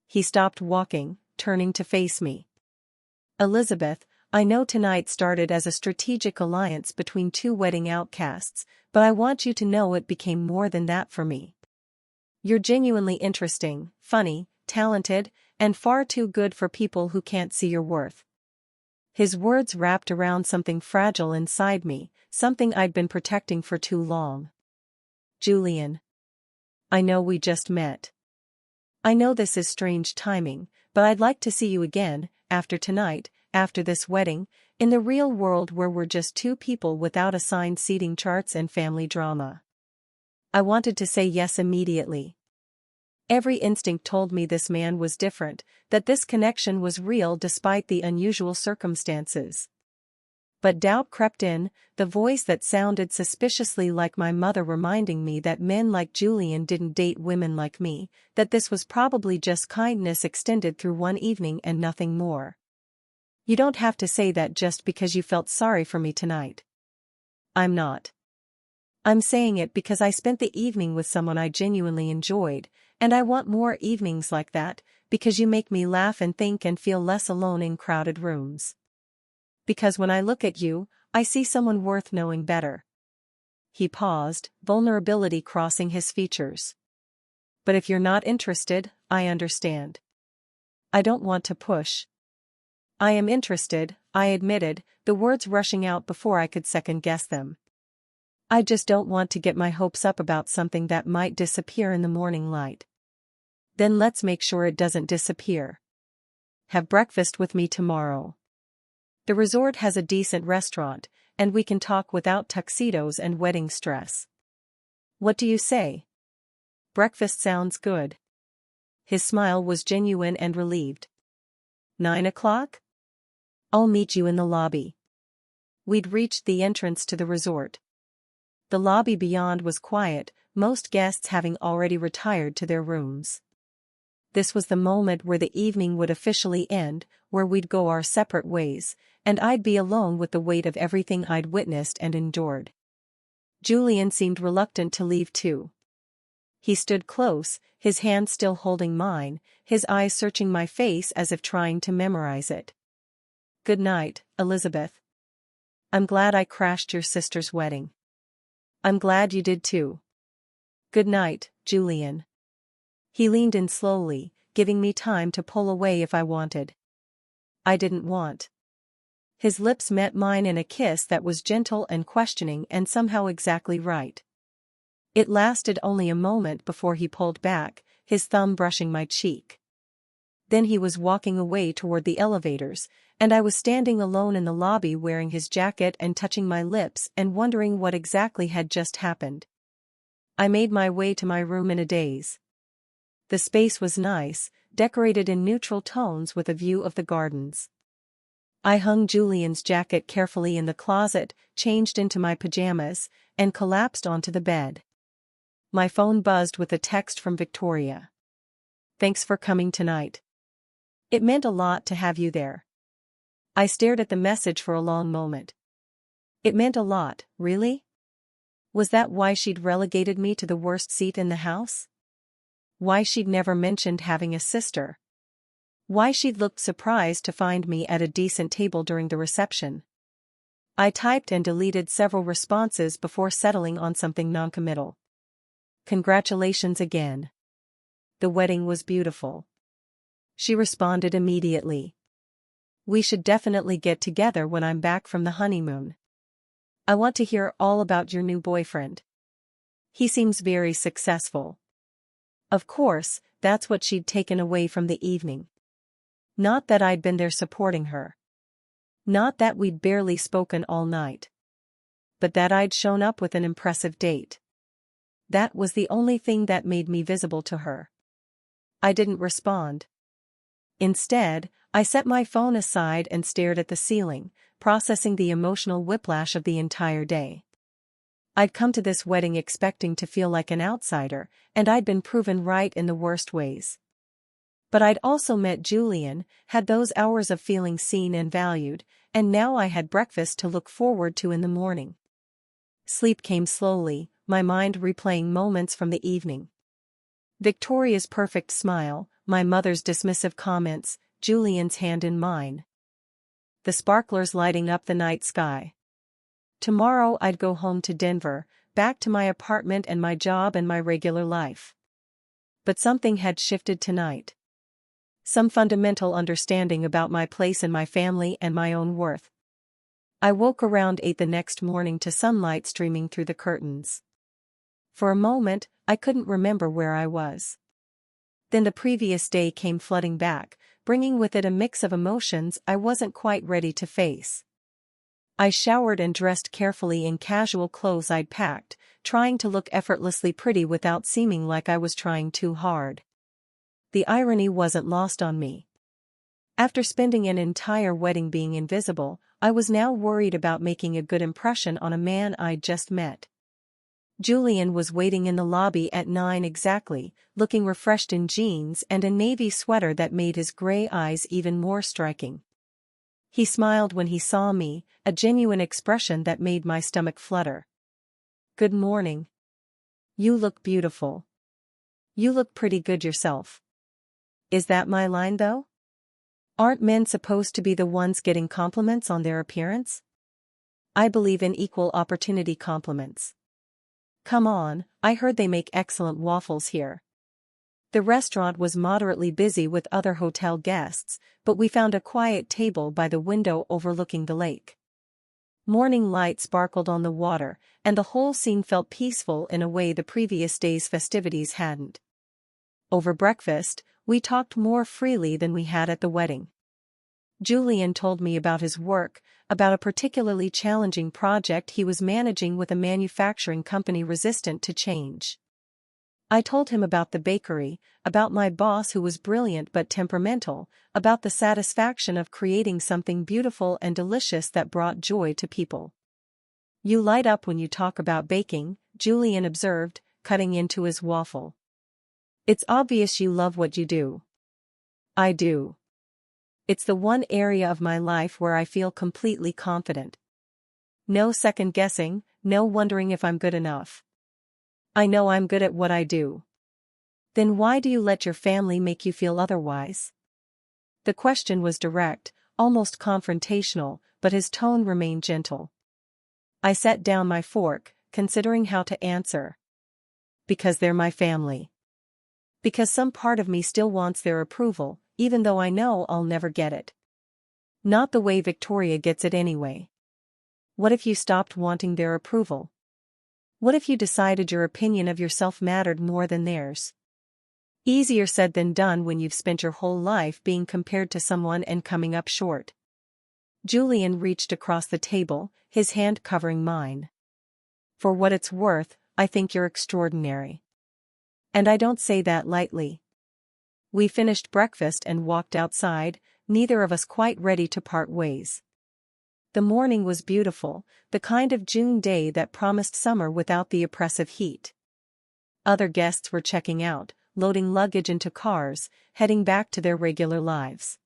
He stopped walking, turning to face me. Elizabeth, I know tonight started as a strategic alliance between two wedding outcasts, but I want you to know it became more than that for me. You're genuinely interesting, funny, talented, and far too good for people who can't see your worth. His words wrapped around something fragile inside me, something I'd been protecting for too long. Julian. I know we just met. I know this is strange timing, but I'd like to see you again, after tonight, after this wedding, in the real world where we're just two people without assigned seating charts and family drama. I wanted to say yes immediately. Every instinct told me this man was different, that this connection was real despite the unusual circumstances. But doubt crept in, the voice that sounded suspiciously like my mother reminding me that men like Julian didn't date women like me, that this was probably just kindness extended through one evening and nothing more. You don't have to say that just because you felt sorry for me tonight. I'm not. I'm saying it because I spent the evening with someone I genuinely enjoyed, and I want more evenings like that, because you make me laugh and think and feel less alone in crowded rooms. Because when I look at you, I see someone worth knowing better. He paused, vulnerability crossing his features. But if you're not interested, I understand. I don't want to push. I am interested, I admitted, the words rushing out before I could second-guess them. I just don't want to get my hopes up about something that might disappear in the morning light. Then let's make sure it doesn't disappear. Have breakfast with me tomorrow. The resort has a decent restaurant, and we can talk without tuxedos and wedding stress. What do you say? Breakfast sounds good. His smile was genuine and relieved. 9 o'clock? I'll meet you in the lobby. We'd reached the entrance to the resort. The lobby beyond was quiet, most guests having already retired to their rooms. This was the moment where the evening would officially end, where we'd go our separate ways, and I'd be alone with the weight of everything I'd witnessed and endured. Julian seemed reluctant to leave too. He stood close, his hand still holding mine, his eyes searching my face as if trying to memorize it. Good night, Elizabeth. I'm glad I crashed your sister's wedding. I'm glad you did too. Good night, Julian. He leaned in slowly, giving me time to pull away if I wanted. I didn't want. His lips met mine in a kiss that was gentle and questioning and somehow exactly right. It lasted only a moment before he pulled back, his thumb brushing my cheek. Then he was walking away toward the elevators, and I was standing alone in the lobby wearing his jacket and touching my lips and wondering what exactly had just happened. I made my way to my room in a daze. The space was nice, decorated in neutral tones with a view of the gardens. I hung Julian's jacket carefully in the closet, changed into my pajamas, and collapsed onto the bed. My phone buzzed with a text from Victoria. Thanks for coming tonight. It meant a lot to have you there. I stared at the message for a long moment. It meant a lot, really? Was that why she'd relegated me to the worst seat in the house? Why she'd never mentioned having a sister? Why she'd looked surprised to find me at a decent table during the reception? I typed and deleted several responses before settling on something noncommittal. Congratulations again. The wedding was beautiful. She responded immediately. We should definitely get together when I'm back from the honeymoon. I want to hear all about your new boyfriend. He seems very successful. Of course, that's what she'd taken away from the evening. Not that I'd been there supporting her. Not that we'd barely spoken all night. But that I'd shown up with an impressive date. That was the only thing that made me visible to her. I didn't respond. Instead, I set my phone aside and stared at the ceiling, processing the emotional whiplash of the entire day. I'd come to this wedding expecting to feel like an outsider, and I'd been proven right in the worst ways. But I'd also met Julian, had those hours of feeling seen and valued, and now I had breakfast to look forward to in the morning. Sleep came slowly, my mind replaying moments from the evening. Victoria's perfect smile, my mother's dismissive comments, Julian's hand in mine. The sparklers lighting up the night sky. Tomorrow I'd go home to Denver, back to my apartment and my job and my regular life. But something had shifted tonight. Some fundamental understanding about my place in my family and my own worth. I woke around 8 the next morning to sunlight streaming through the curtains. For a moment, I couldn't remember where I was. Then the previous day came flooding back, bringing with it a mix of emotions I wasn't quite ready to face. I showered and dressed carefully in casual clothes I'd packed, trying to look effortlessly pretty without seeming like I was trying too hard. The irony wasn't lost on me. After spending an entire wedding being invisible, I was now worried about making a good impression on a man I'd just met. Julian was waiting in the lobby at 9 exactly, looking refreshed in jeans and a navy sweater that made his gray eyes even more striking. He smiled when he saw me, a genuine expression that made my stomach flutter. Good morning. You look beautiful. You look pretty good yourself. Is that my line though? Aren't men supposed to be the ones getting compliments on their appearance? I believe in equal opportunity compliments. Come on, I heard they make excellent waffles here. The restaurant was moderately busy with other hotel guests, but we found a quiet table by the window overlooking the lake. Morning light sparkled on the water, and the whole scene felt peaceful in a way the previous day's festivities hadn't. Over breakfast, we talked more freely than we had at the wedding. Julian told me about his work, about a particularly challenging project he was managing with a manufacturing company resistant to change. I told him about the bakery, about my boss who was brilliant but temperamental, about the satisfaction of creating something beautiful and delicious that brought joy to people. You light up when you talk about baking, Julian observed, cutting into his waffle. It's obvious you love what you do. I do. It's the one area of my life where I feel completely confident. No second guessing, no wondering if I'm good enough. I know I'm good at what I do. Then why do you let your family make you feel otherwise? The question was direct, almost confrontational, but his tone remained gentle. I set down my fork, considering how to answer. Because they're my family. Because some part of me still wants their approval, even though I know I'll never get it. Not the way Victoria gets it anyway. What if you stopped wanting their approval? What if you decided your opinion of yourself mattered more than theirs? Easier said than done when you've spent your whole life being compared to someone and coming up short. Julian reached across the table, his hand covering mine. For what it's worth, I think you're extraordinary. And I don't say that lightly. We finished breakfast and walked outside, neither of us quite ready to part ways. The morning was beautiful, the kind of June day that promised summer without the oppressive heat. Other guests were checking out, loading luggage into cars, heading back to their regular lives.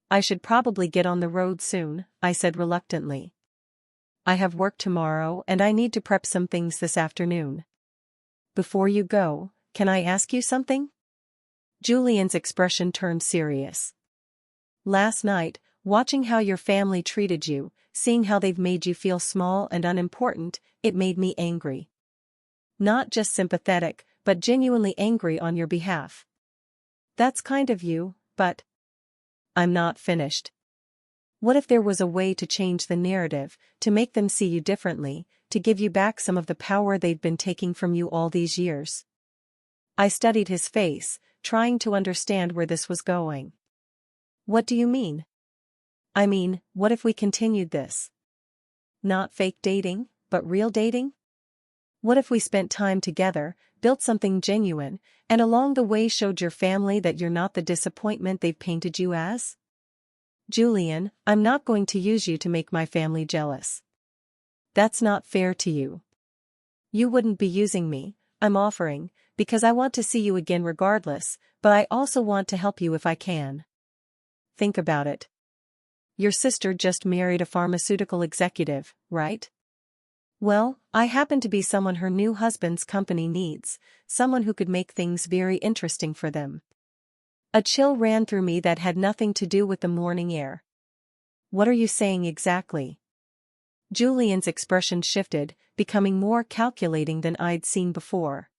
I should probably get on the road soon, I said reluctantly. I have work tomorrow and I need to prep some things this afternoon. Before you go, can I ask you something? Julian's expression turned serious. Last night, watching how your family treated you, seeing how they've made you feel small and unimportant, it made me angry. Not just sympathetic, but genuinely angry on your behalf. That's kind of you, but I'm not finished. What if there was a way to change the narrative, to make them see you differently, to give you back some of the power they've been taking from you all these years? I studied his face, trying to understand where this was going. What do you mean? I mean, what if we continued this? Not fake dating, but real dating? What if we spent time together, built something genuine, and along the way showed your family that you're not the disappointment they've painted you as? Julian, I'm not going to use you to make my family jealous. That's not fair to you. You wouldn't be using me, I'm offering, because I want to see you again regardless, but I also want to help you if I can. Think about it. Your sister just married a pharmaceutical executive, right? Well, I happen to be someone her new husband's company needs, someone who could make things very interesting for them. A chill ran through me that had nothing to do with the morning air. What are you saying exactly? Julian's expression shifted, becoming more calculating than I'd seen before.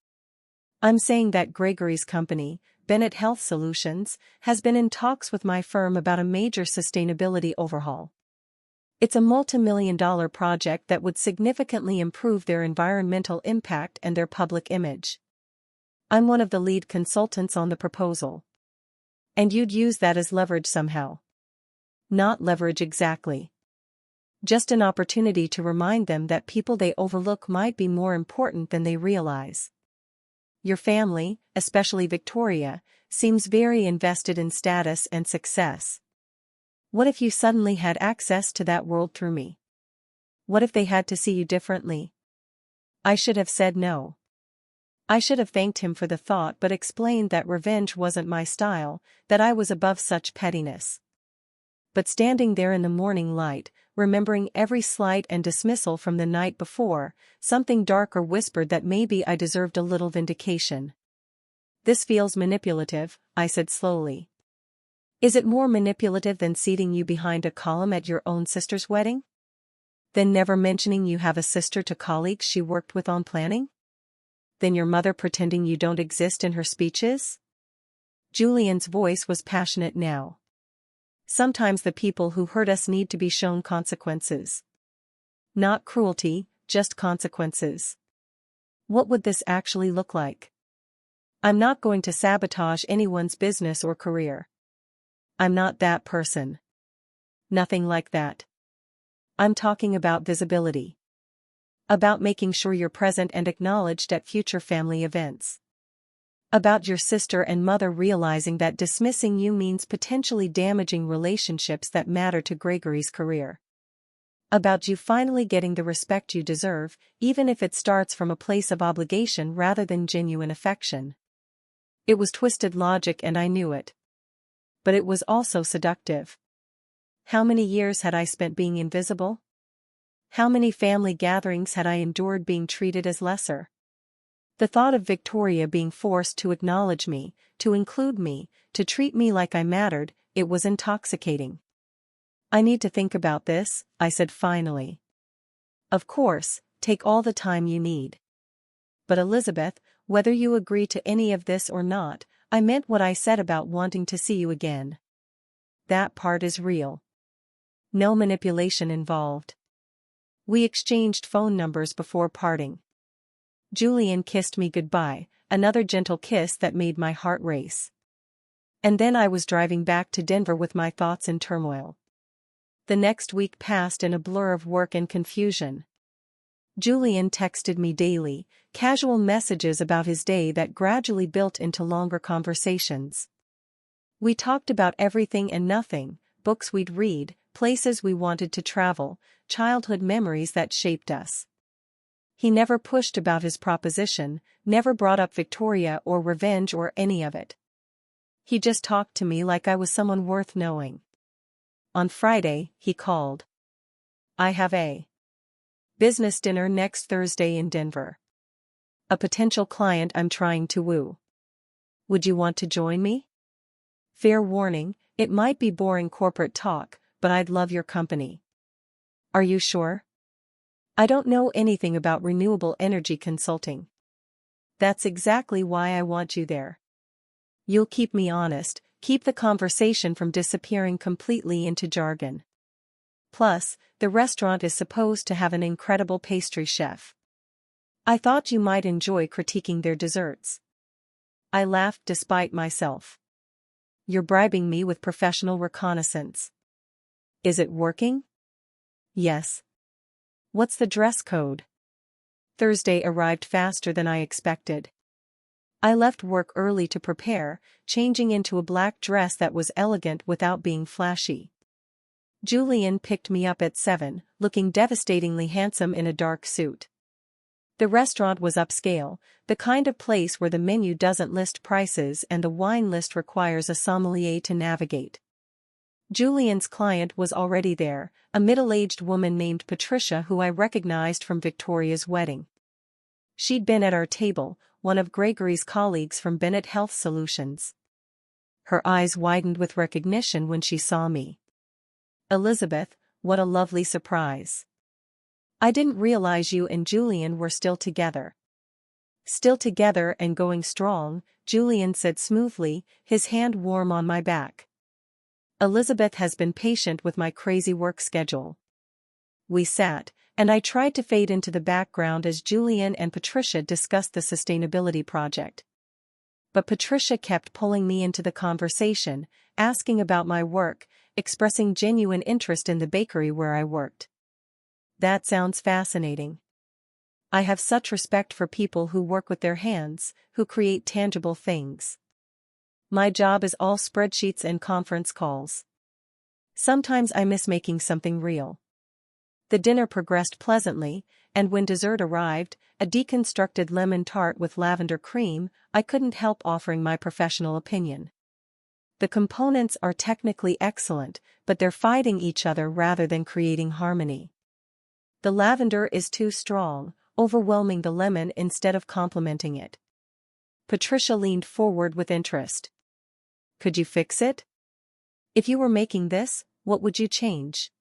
I'm saying that Gregory's company, Bennett Health Solutions, has been in talks with my firm about a major sustainability overhaul. It's a multi-million-dollar project that would significantly improve their environmental impact and their public image. I'm one of the lead consultants on the proposal. And you'd use that as leverage somehow. Not leverage exactly. Just an opportunity to remind them that people they overlook might be more important than they realize. Your family, especially Victoria, seems very invested in status and success. What if you suddenly had access to that world through me? What if they had to see you differently? I should have said no. I should have thanked him for the thought but explained that revenge wasn't my style, that I was above such pettiness. but standing there in the morning light, remembering every slight and dismissal from the night before, something darker whispered that maybe I deserved a little vindication. "This feels manipulative," I said slowly. "Is it more manipulative than seating you behind a column at your own sister's wedding? Then never mentioning you have a sister to colleagues she worked with on planning? Then your mother pretending you don't exist in her speeches?" Julian's voice was passionate now. "Sometimes the people who hurt us need to be shown consequences. Not cruelty, just consequences. What would this actually look like? I'm not going to sabotage anyone's business or career. I'm not that person. Nothing like that. I'm talking about visibility. About making sure you're present and acknowledged at future family events. About your sister and mother realizing that dismissing you means potentially damaging relationships that matter to Gregory's career. About you finally getting the respect you deserve, even if it starts from a place of obligation rather than genuine affection." It was twisted logic and I knew it. But it was also seductive. How many years had I spent being invisible? How many family gatherings had I endured being treated as lesser? The thought of Victoria being forced to acknowledge me, to include me, to treat me like I mattered, it was intoxicating. "I need to think about this," I said finally. "Of course, take all the time you need. But Elizabeth, whether you agree to any of this or not, I meant what I said about wanting to see you again. That part is real. No manipulation involved." We exchanged phone numbers before parting. Julian kissed me goodbye, another gentle kiss that made my heart race. And then I was driving back to Denver with my thoughts in turmoil. The next week passed in a blur of work and confusion. Julian texted me daily, casual messages about his day that gradually built into longer conversations. We talked about everything and nothing, books we'd read, places we wanted to travel, childhood memories that shaped us. He never pushed about his proposition, never brought up Victoria or revenge or any of it. He just talked to me like I was someone worth knowing. On Friday, he called. "I have a business dinner next Thursday in Denver. A potential client I'm trying to woo. Would you want to join me? Fair warning, it might be boring corporate talk, but I'd love your company. Are you sure? I don't know anything about renewable energy consulting. That's exactly why I want you there. You'll keep me honest, keep the conversation from disappearing completely into jargon. Plus, the restaurant is supposed to have an incredible pastry chef. I thought you might enjoy critiquing their desserts." I laughed despite myself. "You're bribing me with professional reconnaissance. Is it working?" "Yes." "What's the dress code?" Thursday arrived faster than I expected. I left work early to prepare, changing into a black dress that was elegant without being flashy. Julian picked me up at 7, looking devastatingly handsome in a dark suit. The restaurant was upscale, the kind of place where the menu doesn't list prices and the wine list requires a sommelier to navigate. Julian's client was already there, a middle-aged woman named Patricia who I recognized from Victoria's wedding. She'd been at our table, one of Gregory's colleagues from Bennett Health Solutions. Her eyes widened with recognition when she saw me. "Elizabeth, what a lovely surprise. I didn't realize you and Julian were still together." "Still together and going strong," Julian said smoothly, his hand warm on my back. "Elizabeth has been patient with my crazy work schedule." We sat, and I tried to fade into the background as Julian and Patricia discussed the sustainability project. But Patricia kept pulling me into the conversation, asking about my work, expressing genuine interest in the bakery where I worked. "That sounds fascinating. I have such respect for people who work with their hands, who create tangible things. My job is all spreadsheets and conference calls. Sometimes I miss making something real." The dinner progressed pleasantly, and when dessert arrived, a deconstructed lemon tart with lavender cream, I couldn't help offering my professional opinion. The components are technically excellent, but they're fighting each other rather than creating harmony. The lavender is too strong, overwhelming the lemon instead of complementing it. Patricia leaned forward with interest. Could you fix it? If you were making this, what would you change?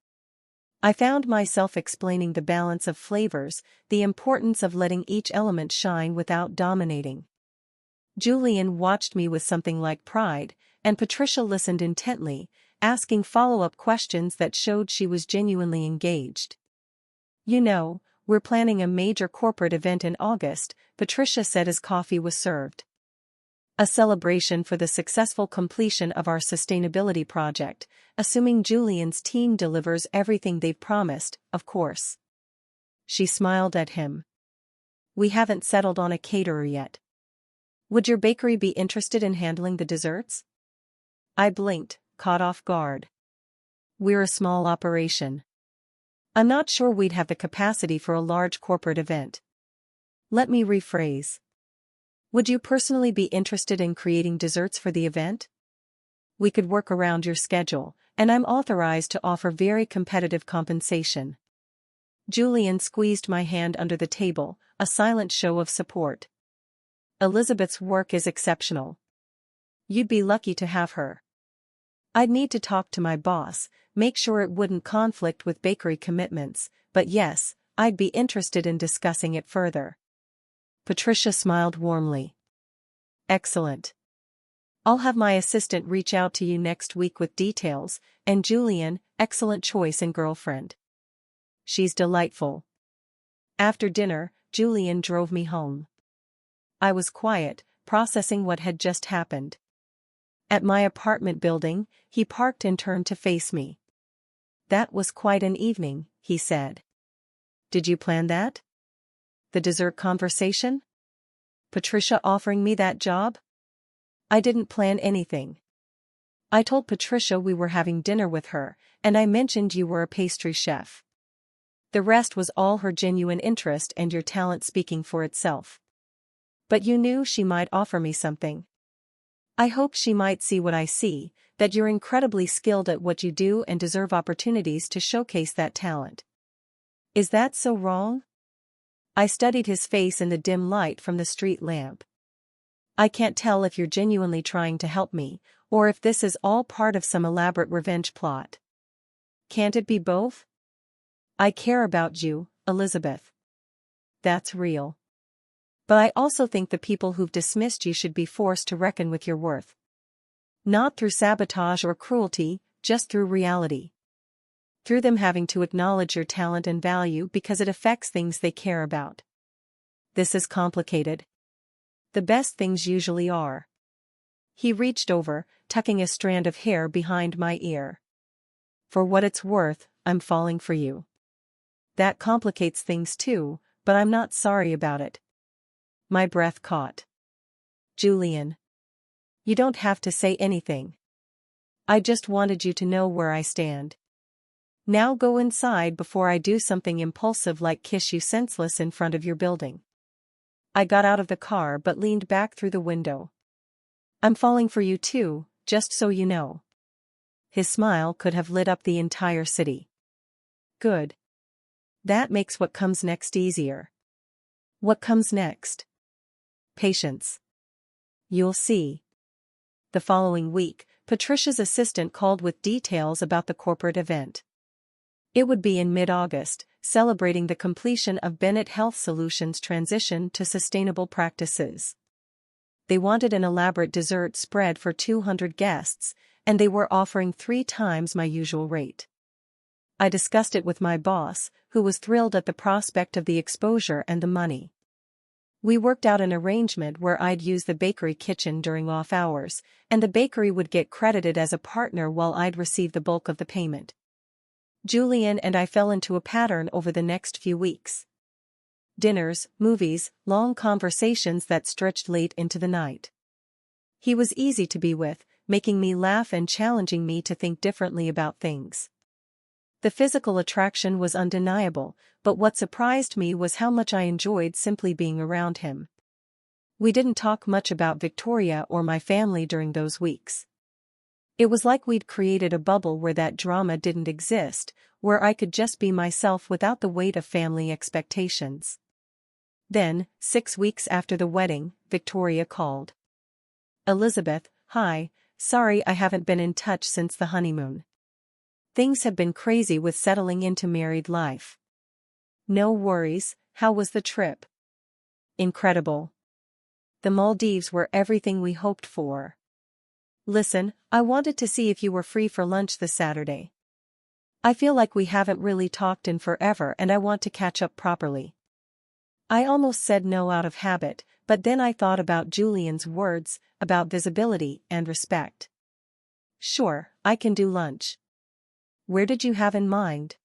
I found myself explaining the balance of flavors, the importance of letting each element shine without dominating. Julian watched me with something like pride, and Patricia listened intently, asking follow-up questions that showed she was genuinely engaged. You know, we're planning a major corporate event in August, Patricia said as coffee was served. A celebration for the successful completion of our sustainability project, assuming Julian's team delivers everything they've promised, of course. She smiled at him. We haven't settled on a caterer yet. Would your bakery be interested in handling the desserts? I blinked, caught off guard. We're a small operation. I'm not sure we'd have the capacity for a large corporate event. Let me rephrase. Would you personally be interested in creating desserts for the event? We could work around your schedule, and I'm authorized to offer very competitive compensation. Julian squeezed my hand under the table, a silent show of support. Elizabeth's work is exceptional. You'd be lucky to have her. I'd need to talk to my boss, make sure it wouldn't conflict with bakery commitments, but yes, I'd be interested in discussing it further. Patricia smiled warmly. Excellent. I'll have my assistant reach out to you next week with details, and Julian, excellent choice in girlfriend. She's delightful. After dinner, Julian drove me home. I was quiet, processing what had just happened. At my apartment building, he parked and turned to face me. That was quite an evening, he said. Did you plan that? The dessert conversation? Patricia offering me that job? I didn't plan anything. I told Patricia we were having dinner with her, and I mentioned you were a pastry chef. The rest was all her genuine interest and your talent speaking for itself. But you knew she might offer me something. I hoped she might see what I see, that you're incredibly skilled at what you do and deserve opportunities to showcase that talent. Is that so wrong? I studied his face in the dim light from the street lamp. I can't tell if you're genuinely trying to help me, or if this is all part of some elaborate revenge plot. Can't it be both? I care about you, Elizabeth. That's real. But I also think the people who've dismissed you should be forced to reckon with your worth. Not through sabotage or cruelty, just through reality. Through them having to acknowledge your talent and value because it affects things they care about. This is complicated. The best things usually are. He reached over, tucking a strand of hair behind my ear. For what it's worth, I'm falling for you. That complicates things too, but I'm not sorry about it. My breath caught. Julian. You don't have to say anything. I just wanted you to know where I stand. Now go inside before I do something impulsive like kiss you senseless in front of your building. I got out of the car but leaned back through the window. I'm falling for you too, just so you know. His smile could have lit up the entire city. Good. That makes what comes next easier. What comes next? Patience. You'll see. The following week, Patricia's assistant called with details about the corporate event. It would be in mid-August, celebrating the completion of Bennett Health Solutions' transition to sustainable practices. They wanted an elaborate dessert spread for 200 guests, and they were offering 3 times my usual rate. I discussed it with my boss, who was thrilled at the prospect of the exposure and the money. We worked out an arrangement where I'd use the bakery kitchen during off hours, and the bakery would get credited as a partner while I'd receive the bulk of the payment. Julian and I fell into a pattern over the next few weeks. Dinners, movies, long conversations that stretched late into the night. He was easy to be with, making me laugh and challenging me to think differently about things. The physical attraction was undeniable, but what surprised me was how much I enjoyed simply being around him. We didn't talk much about Victoria or my family during those weeks. It was like we'd created a bubble where that drama didn't exist, where I could just be myself without the weight of family expectations. Then, 6 weeks after the wedding, Victoria called. "Elizabeth, hi, sorry I haven't been in touch since the honeymoon. Things have been crazy with settling into married life." "No worries, how was the trip?" "Incredible. The Maldives were everything we hoped for. Listen, I wanted to see if you were free for lunch this Saturday. I feel like we haven't really talked in forever and I want to catch up properly." I almost said no out of habit, but then I thought about Julian's words, about visibility and respect. "Sure, I can do lunch. Where did you have in mind?"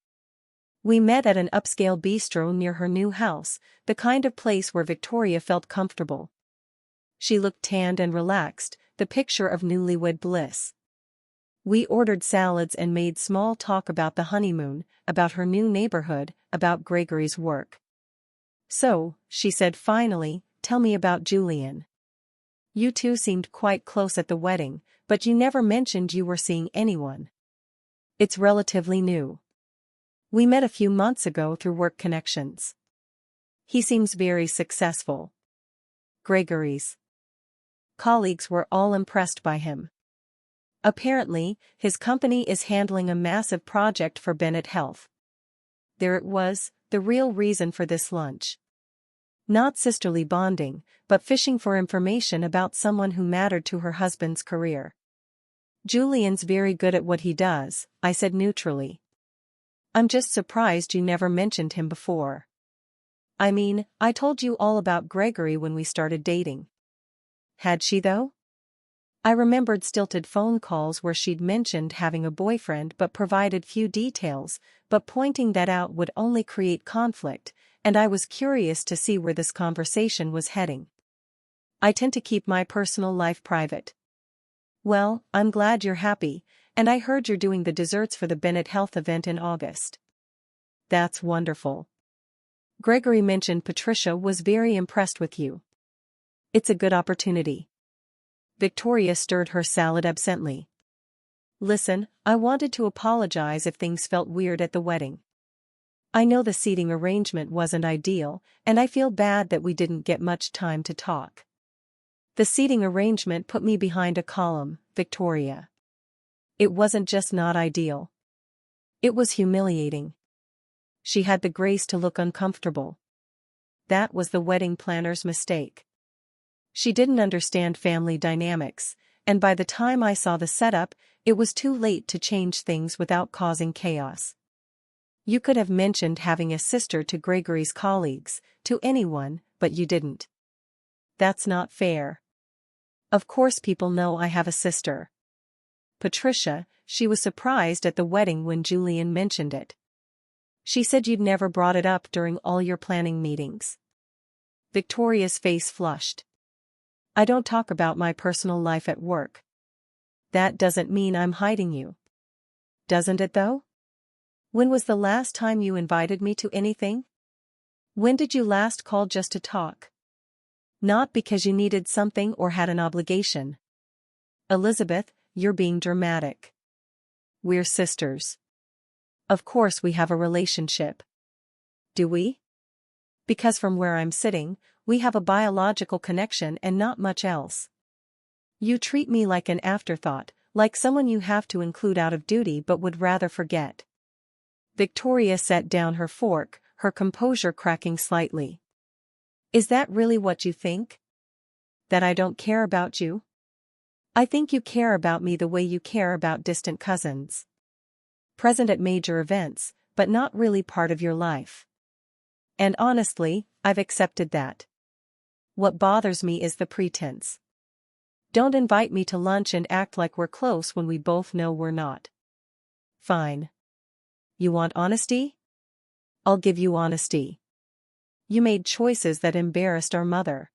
We met at an upscale bistro near her new house, the kind of place where Victoria felt comfortable. She looked tanned and relaxed, the picture of newlywed bliss. We ordered salads and made small talk about the honeymoon, about her new neighborhood, about Gregory's work. "So," she said finally, "tell me about Julian. You two seemed quite close at the wedding, but you never mentioned you were seeing anyone." "It's relatively new. We met a few months ago through work connections. He seems very successful." Gregory's colleagues were all impressed by him. Apparently, his company is handling a massive project for Bennett Health. There it was, the real reason for this lunch. Not sisterly bonding, but fishing for information about someone who mattered to her husband's career. "Julian's very good at what he does," I said neutrally. "I'm just surprised you never mentioned him before." "I mean, I told you all about Gregory when we started dating." Had she though? I remembered stilted phone calls where she'd mentioned having a boyfriend but provided few details, but pointing that out would only create conflict, and I was curious to see where this conversation was heading. "I tend to keep my personal life private." "Well, I'm glad you're happy, and I heard you're doing the desserts for the Bennett Health event in August." "That's wonderful. Gregory mentioned Patricia was very impressed with you." "It's a good opportunity." Victoria stirred her salad absently. "Listen, I wanted to apologize if things felt weird at the wedding. I know the seating arrangement wasn't ideal, and I feel bad that we didn't get much time to talk." "The seating arrangement put me behind a column, Victoria. It wasn't just not ideal. It was humiliating." She had the grace to look uncomfortable. That was the wedding planner's mistake. She didn't understand family dynamics, and by the time I saw the setup, it was too late to change things without causing chaos. "You could have mentioned having a sister to Gregory's colleagues, to anyone, but you didn't." "That's not fair. Of course people know I have a sister." "Patricia," she was surprised at the wedding when Julian mentioned it. "She said you'd never brought it up during all your planning meetings." Victoria's face flushed. "I don't talk about my personal life at work." "That doesn't mean I'm hiding you." "Doesn't it though? When was the last time you invited me to anything? When did you last call just to talk? Not because you needed something or had an obligation." "Elizabeth, you're being dramatic. We're sisters. Of course we have a relationship." "Do we?" "Because from where I'm sitting, we have a biological connection and not much else. You treat me like an afterthought, like someone you have to include out of duty but would rather forget." Victoria set down her fork, her composure cracking slightly. "Is that really what you think? That I don't care about you? I think you care about me the way you care about distant cousins. Present at major events, but not really part of your life. And honestly, I've accepted that. What bothers me is the pretense. Don't invite me to lunch and act like we're close when we both know we're not." "Fine. You want honesty? I'll give you honesty. You made choices that embarrassed our mother.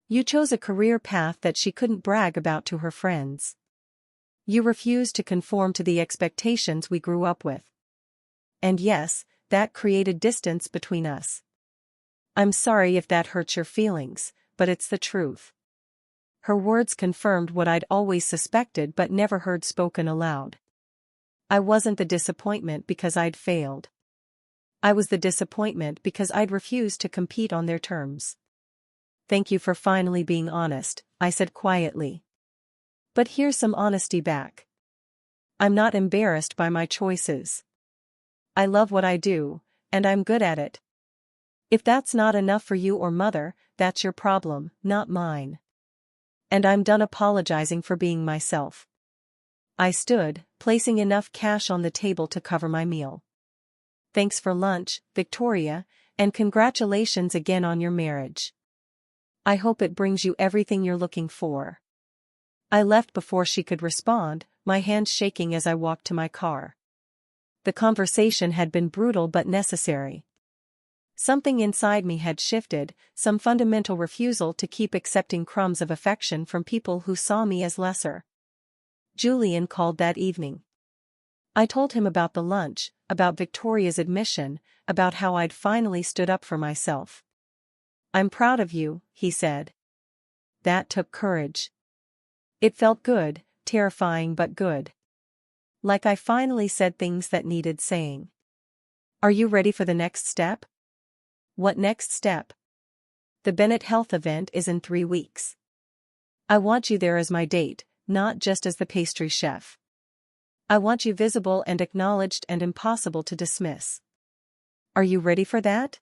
You chose a career path that she couldn't brag about to her friends. You refused to conform to the expectations we grew up with. And yes, that created distance between us. I'm sorry if that hurts your feelings, but it's the truth." her words confirmed what I'd always suspected but never heard spoken aloud. I wasn't the disappointment because I'd failed. I was the disappointment because I'd refused to compete on their terms. "Thank you for finally being honest," I said quietly. "But here's some honesty back. I'm not embarrassed by my choices. I love what I do, and I'm good at it. If that's not enough for you or Mother, that's your problem, not mine. And I'm done apologizing for being myself." I stood, placing enough cash on the table to cover my meal. "Thanks for lunch, Victoria, and congratulations again on your marriage. I hope it brings you everything you're looking for." I left before she could respond, my hands shaking as I walked to my car. The conversation had been brutal but necessary. Something inside me had shifted, some fundamental refusal to keep accepting crumbs of affection from people who saw me as lesser. Julian called that evening. I told him about the lunch, about Victoria's admission, about how I'd finally stood up for myself. "I'm proud of you," he said. That took courage. It felt good, terrifying but good. Like I finally said things that needed saying. "Are you ready for the next step?" "What next step?" "The Bennett Health event is in 3 weeks. I want you there as my date, not just as the pastry chef. I want you visible and acknowledged and impossible to dismiss. Are you ready for that?"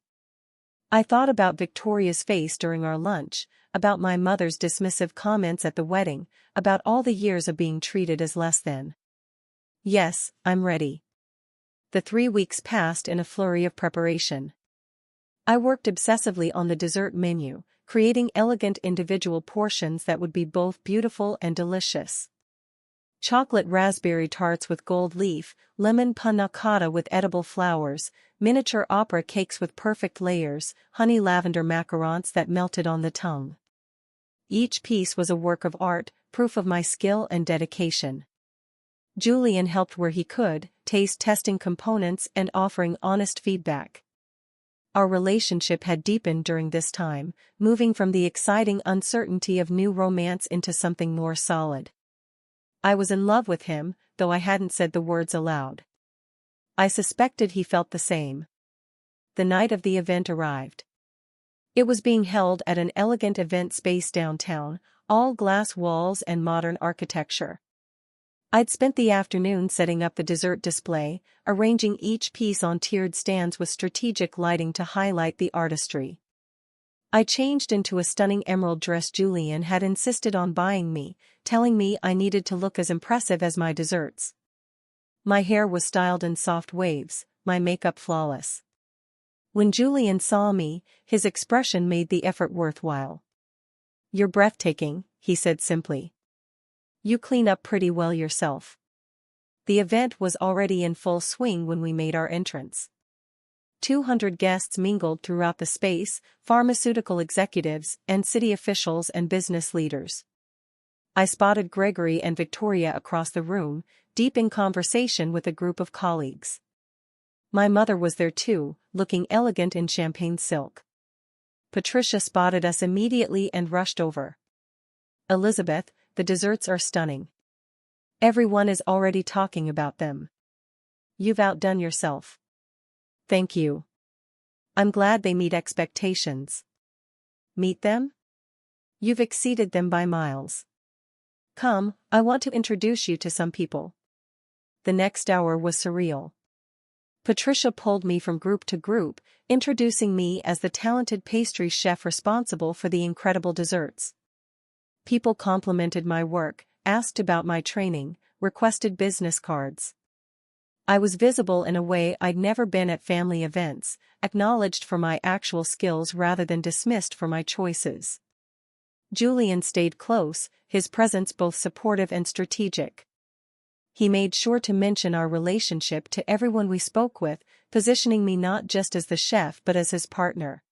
I thought about Victoria's face during our lunch, about my mother's dismissive comments at the wedding, about all the years of being treated as less than. Yes, I'm ready. The 3 weeks passed in a flurry of preparation. I worked obsessively on the dessert menu, creating elegant individual portions that would be both beautiful and delicious. Chocolate raspberry tarts with gold leaf, lemon panna cotta with edible flowers, miniature opera cakes with perfect layers, honey lavender macarons that melted on the tongue. Each piece was a work of art, proof of my skill and dedication. Julian helped where he could, taste testing components and offering honest feedback. Our relationship had deepened during this time, moving from the exciting uncertainty of new romance into something more solid. I was in love with him, though I hadn't said the words aloud. I suspected he felt the same. The night of the event arrived. It was being held at an elegant event space downtown, all glass walls and modern architecture. I'd spent the afternoon setting up the dessert display, arranging each piece on tiered stands with strategic lighting to highlight the artistry. I changed into a stunning emerald dress Julian had insisted on buying me, telling me I needed to look as impressive as my desserts. My hair was styled in soft waves, my makeup flawless. When Julian saw me, his expression made the effort worthwhile. "You're breathtaking," he said simply. "You clean up pretty well yourself." The event was already in full swing when we made our entrance. 200 guests mingled throughout the space, pharmaceutical executives and city officials and business leaders. I spotted Gregory and Victoria across the room, deep in conversation with a group of colleagues. My mother was there too, looking elegant in champagne silk. Patricia spotted us immediately and rushed over. "Elizabeth, the desserts are stunning. Everyone is already talking about them. You've outdone yourself." "Thank you. I'm glad they meet expectations." "Meet them? You've exceeded them by miles. Come, I want to introduce you to some people." The next hour was surreal. Patricia pulled me from group to group, introducing me as the talented pastry chef responsible for the incredible desserts. People complimented my work, asked about my training, requested business cards. I was visible in a way I'd never been at family events, acknowledged for my actual skills rather than dismissed for my choices. Julian stayed close, his presence both supportive and strategic. He made sure to mention our relationship to everyone we spoke with, positioning me not just as the chef but as his partner.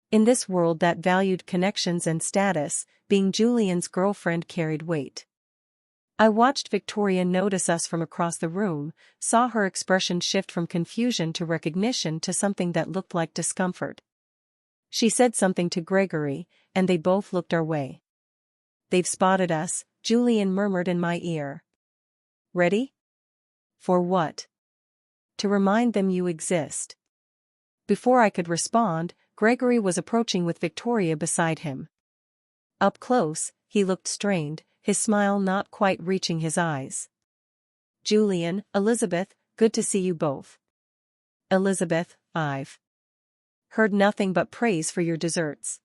In this world that valued connections and status, being Julian's girlfriend carried weight. I watched Victoria notice us from across the room, saw her expression shift from confusion to recognition to something that looked like discomfort. She said something to Gregory, and they both looked our way. They've spotted us, Julian murmured in my ear. Ready? For what? To remind them you exist. Before I could respond, Gregory was approaching with Victoria beside him. Up close, he looked strained, his smile not quite reaching his eyes. Julian, Elizabeth, good to see you both. Elizabeth, I've heard nothing but praise for your desserts.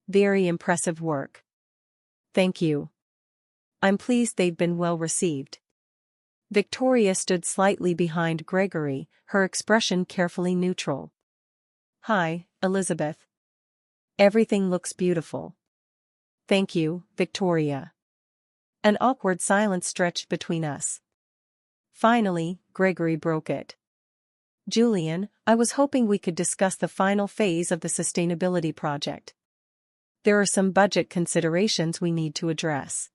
Very impressive work. Thank you. I'm pleased they've been well received. Victoria stood slightly behind Gregory, her expression carefully neutral. Hi, Elizabeth. Everything looks beautiful. Thank you, Victoria. An awkward silence stretched between us. Finally, Gregory broke it. Julian, I was hoping we could discuss the final phase of the sustainability project. There are some budget considerations we need to address.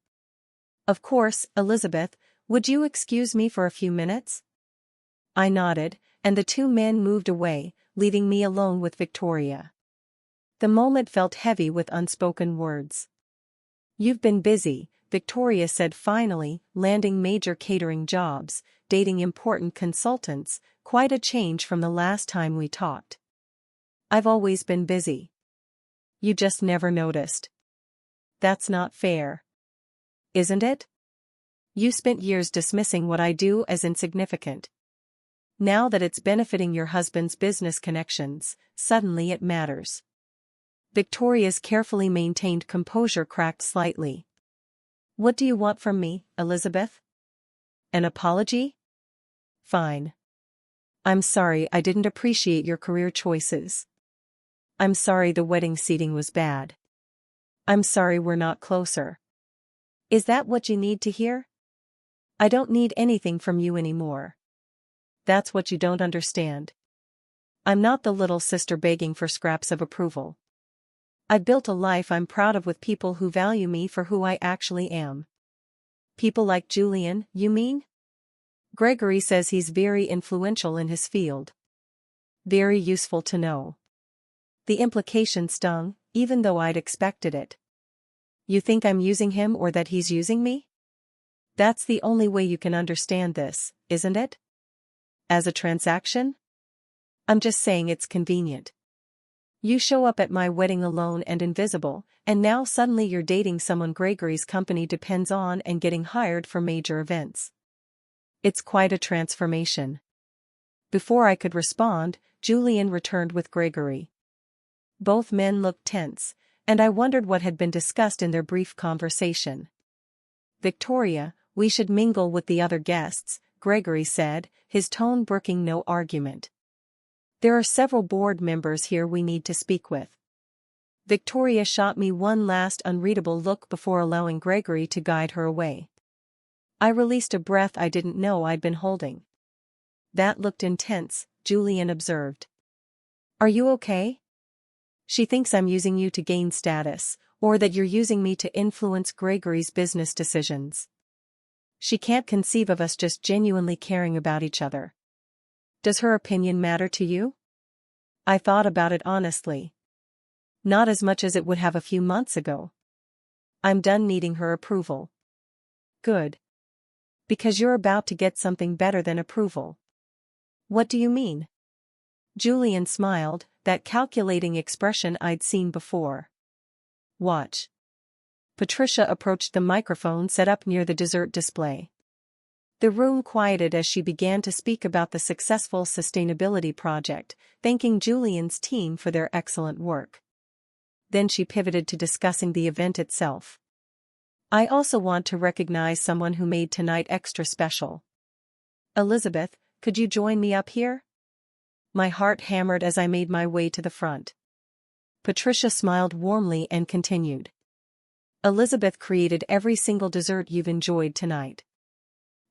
Of course, Elizabeth, would you excuse me for a few minutes? I nodded, and the two men moved away, leaving me alone with Victoria. The moment felt heavy with unspoken words. You've been busy, Victoria said finally, landing major catering jobs, dating important consultants, quite a change from the last time we talked. I've always been busy. You just never noticed. That's not fair. Isn't it? You spent years dismissing what I do as insignificant. Now that it's benefiting your husband's business connections, suddenly it matters. Victoria's carefully maintained composure cracked slightly. What do you want from me, Elizabeth? An apology? Fine. I'm sorry I didn't appreciate your career choices. I'm sorry the wedding seating was bad. I'm sorry we're not closer. Is that what you need to hear? I don't need anything from you anymore. That's what you don't understand. I'm not the little sister begging for scraps of approval. I've built a life I'm proud of with people who value me for who I actually am. People like Julian, you mean? Gregory says he's very influential in his field. Very useful to know. The implication stung, even though I'd expected it. You think I'm using him or that he's using me? That's the only way you can understand this, isn't it? As a transaction? I'm just saying it's convenient. You show up at my wedding alone and invisible, and now suddenly you're dating someone Gregory's company depends on and getting hired for major events. It's quite a transformation. Before I could respond, Julian returned with Gregory. Both men looked tense, and I wondered what had been discussed in their brief conversation. Victoria, we should mingle with the other guests, Gregory said, his tone brooking no argument. There are several board members here we need to speak with. Victoria shot me one last unreadable look before allowing Gregory to guide her away. I released a breath I didn't know I'd been holding. That looked intense, Julian observed. Are you okay? She thinks I'm using you to gain status, or that you're using me to influence Gregory's business decisions. She can't conceive of us just genuinely caring about each other. Does her opinion matter to you? I thought about it honestly. Not as much as it would have a few months ago. I'm done needing her approval. Good. Because you're about to get something better than approval. What do you mean? Julian smiled, that calculating expression I'd seen before. Watch. Patricia approached the microphone set up near the dessert display. The room quieted as she began to speak about the successful sustainability project, thanking Julian's team for their excellent work. Then she pivoted to discussing the event itself. I also want to recognize someone who made tonight extra special. Elizabeth, could you join me up here? My heart hammered as I made my way to the front. Patricia smiled warmly and continued. Elizabeth created every single dessert you've enjoyed tonight.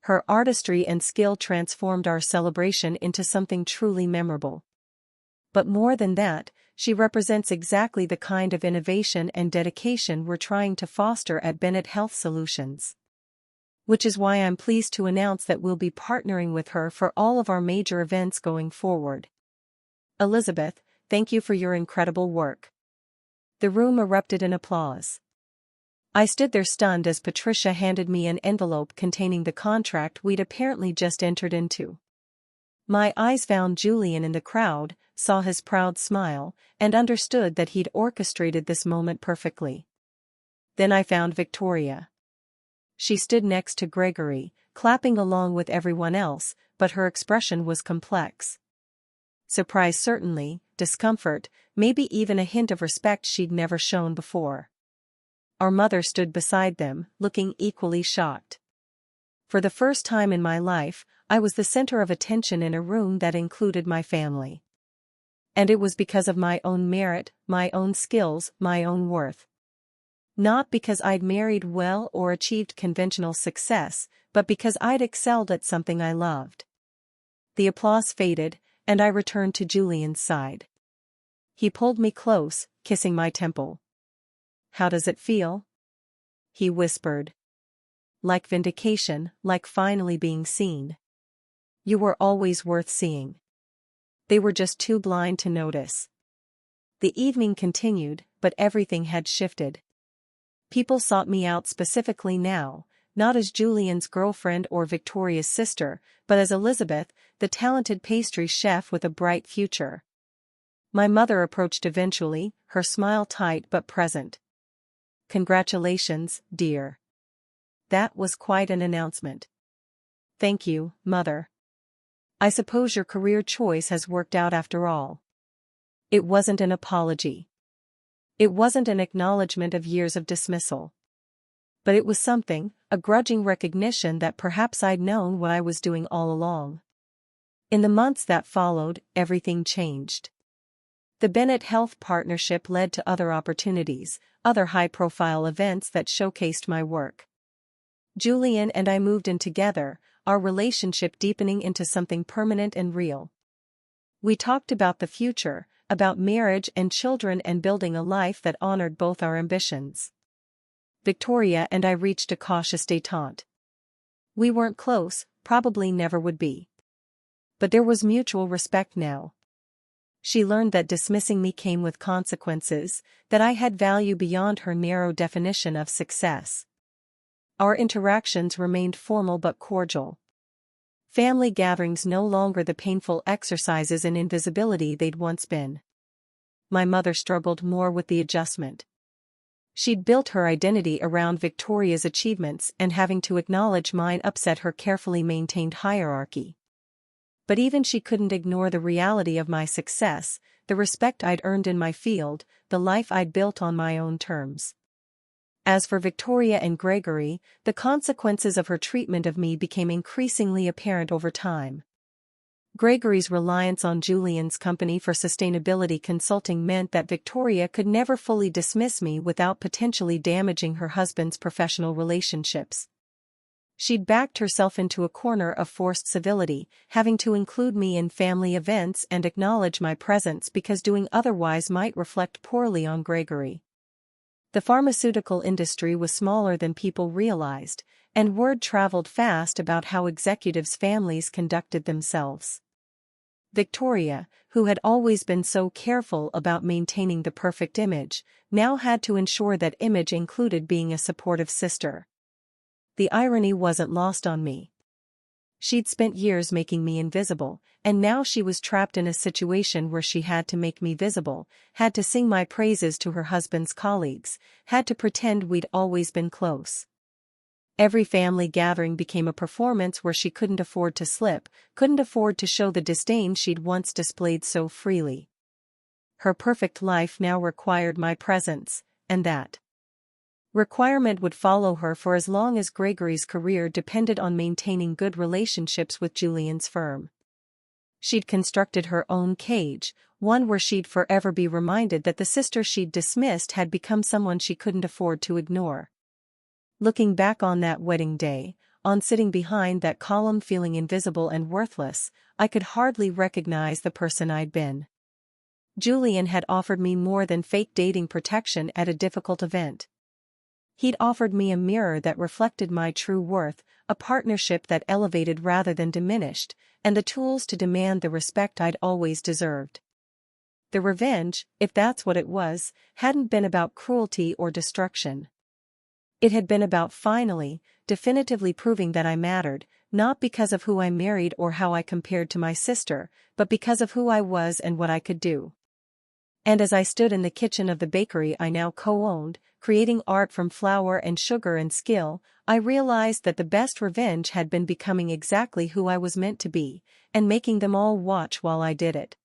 Her artistry and skill transformed our celebration into something truly memorable. But more than that, she represents exactly the kind of innovation and dedication we're trying to foster at Bennett Health Solutions. Which is why I'm pleased to announce that we'll be partnering with her for all of our major events going forward. Elizabeth, thank you for your incredible work. The room erupted in applause. I stood there stunned as Patricia handed me an envelope containing the contract we'd apparently just entered into. My eyes found Julian in the crowd, saw his proud smile, and understood that he'd orchestrated this moment perfectly. Then I found Victoria. She stood next to Gregory, clapping along with everyone else, but her expression was complex. Surprise certainly, discomfort, maybe even a hint of respect she'd never shown before. Our mother stood beside them, looking equally shocked. For the first time in my life, I was the center of attention in a room that included my family. And it was because of my own merit, my own skills, my own worth. Not because I'd married well or achieved conventional success, but because I'd excelled at something I loved. The applause faded, and I returned to Julian's side. He pulled me close, kissing my temple. "How does it feel?" he whispered. "Like vindication, like finally being seen. You were always worth seeing." They were just too blind to notice. The evening continued, but everything had shifted. People sought me out specifically now, not as Julian's girlfriend or Victoria's sister, but as Elizabeth, the talented pastry chef with a bright future. My mother approached eventually, her smile tight but present. "Congratulations, dear." That was quite an announcement. "Thank you, Mother. I suppose your career choice has worked out after all." It wasn't an apology. It wasn't an acknowledgement of years of dismissal. But it was something, a grudging recognition that perhaps I'd known what I was doing all along. In the months that followed, everything changed. The Bennett Health Partnership led to other opportunities, other high-profile events that showcased my work. Julian and I moved in together, our relationship deepening into something permanent and real. We talked about the future, about marriage and children and building a life that honored both our ambitions. Victoria and I reached a cautious détente. We weren't close, probably never would be. But there was mutual respect now. She learned that dismissing me came with consequences, that I had value beyond her narrow definition of success. Our interactions remained formal but cordial. Family gatherings no longer the painful exercises in invisibility they'd once been. My mother struggled more with the adjustment. She'd built her identity around Victoria's achievements, and having to acknowledge mine upset her carefully maintained hierarchy. But even she couldn't ignore the reality of my success, the respect I'd earned in my field, the life I'd built on my own terms. As for Victoria and Gregory, the consequences of her treatment of me became increasingly apparent over time. Gregory's reliance on Julian's company for sustainability consulting meant that Victoria could never fully dismiss me without potentially damaging her husband's professional relationships. She'd backed herself into a corner of forced civility, having to include me in family events and acknowledge my presence because doing otherwise might reflect poorly on Gregory. The pharmaceutical industry was smaller than people realized, and word traveled fast about how executives' families conducted themselves. Victoria, who had always been so careful about maintaining the perfect image, now had to ensure that image included being a supportive sister. The irony wasn't lost on me. She'd spent years making me invisible, and now she was trapped in a situation where she had to make me visible, had to sing my praises to her husband's colleagues, had to pretend we'd always been close. Every family gathering became a performance where she couldn't afford to slip, couldn't afford to show the disdain she'd once displayed so freely. Her perfect life now required my presence, and that requirement would follow her for as long as Gregory's career depended on maintaining good relationships with Julian's firm. She'd constructed her own cage, one where she'd forever be reminded that the sister she'd dismissed had become someone she couldn't afford to ignore. Looking back on that wedding day, on sitting behind that column feeling invisible and worthless, I could hardly recognize the person I'd been. Julian had offered me more than fake dating protection at a difficult event. He'd offered me a mirror that reflected my true worth, a partnership that elevated rather than diminished, and the tools to demand the respect I'd always deserved. The revenge, if that's what it was, hadn't been about cruelty or destruction. It had been about finally, definitively proving that I mattered, not because of who I married or how I compared to my sister, but because of who I was and what I could do. And as I stood in the kitchen of the bakery I now co-owned, creating art from flour and sugar and skill, I realized that the best revenge had been becoming exactly who I was meant to be, and making them all watch while I did it.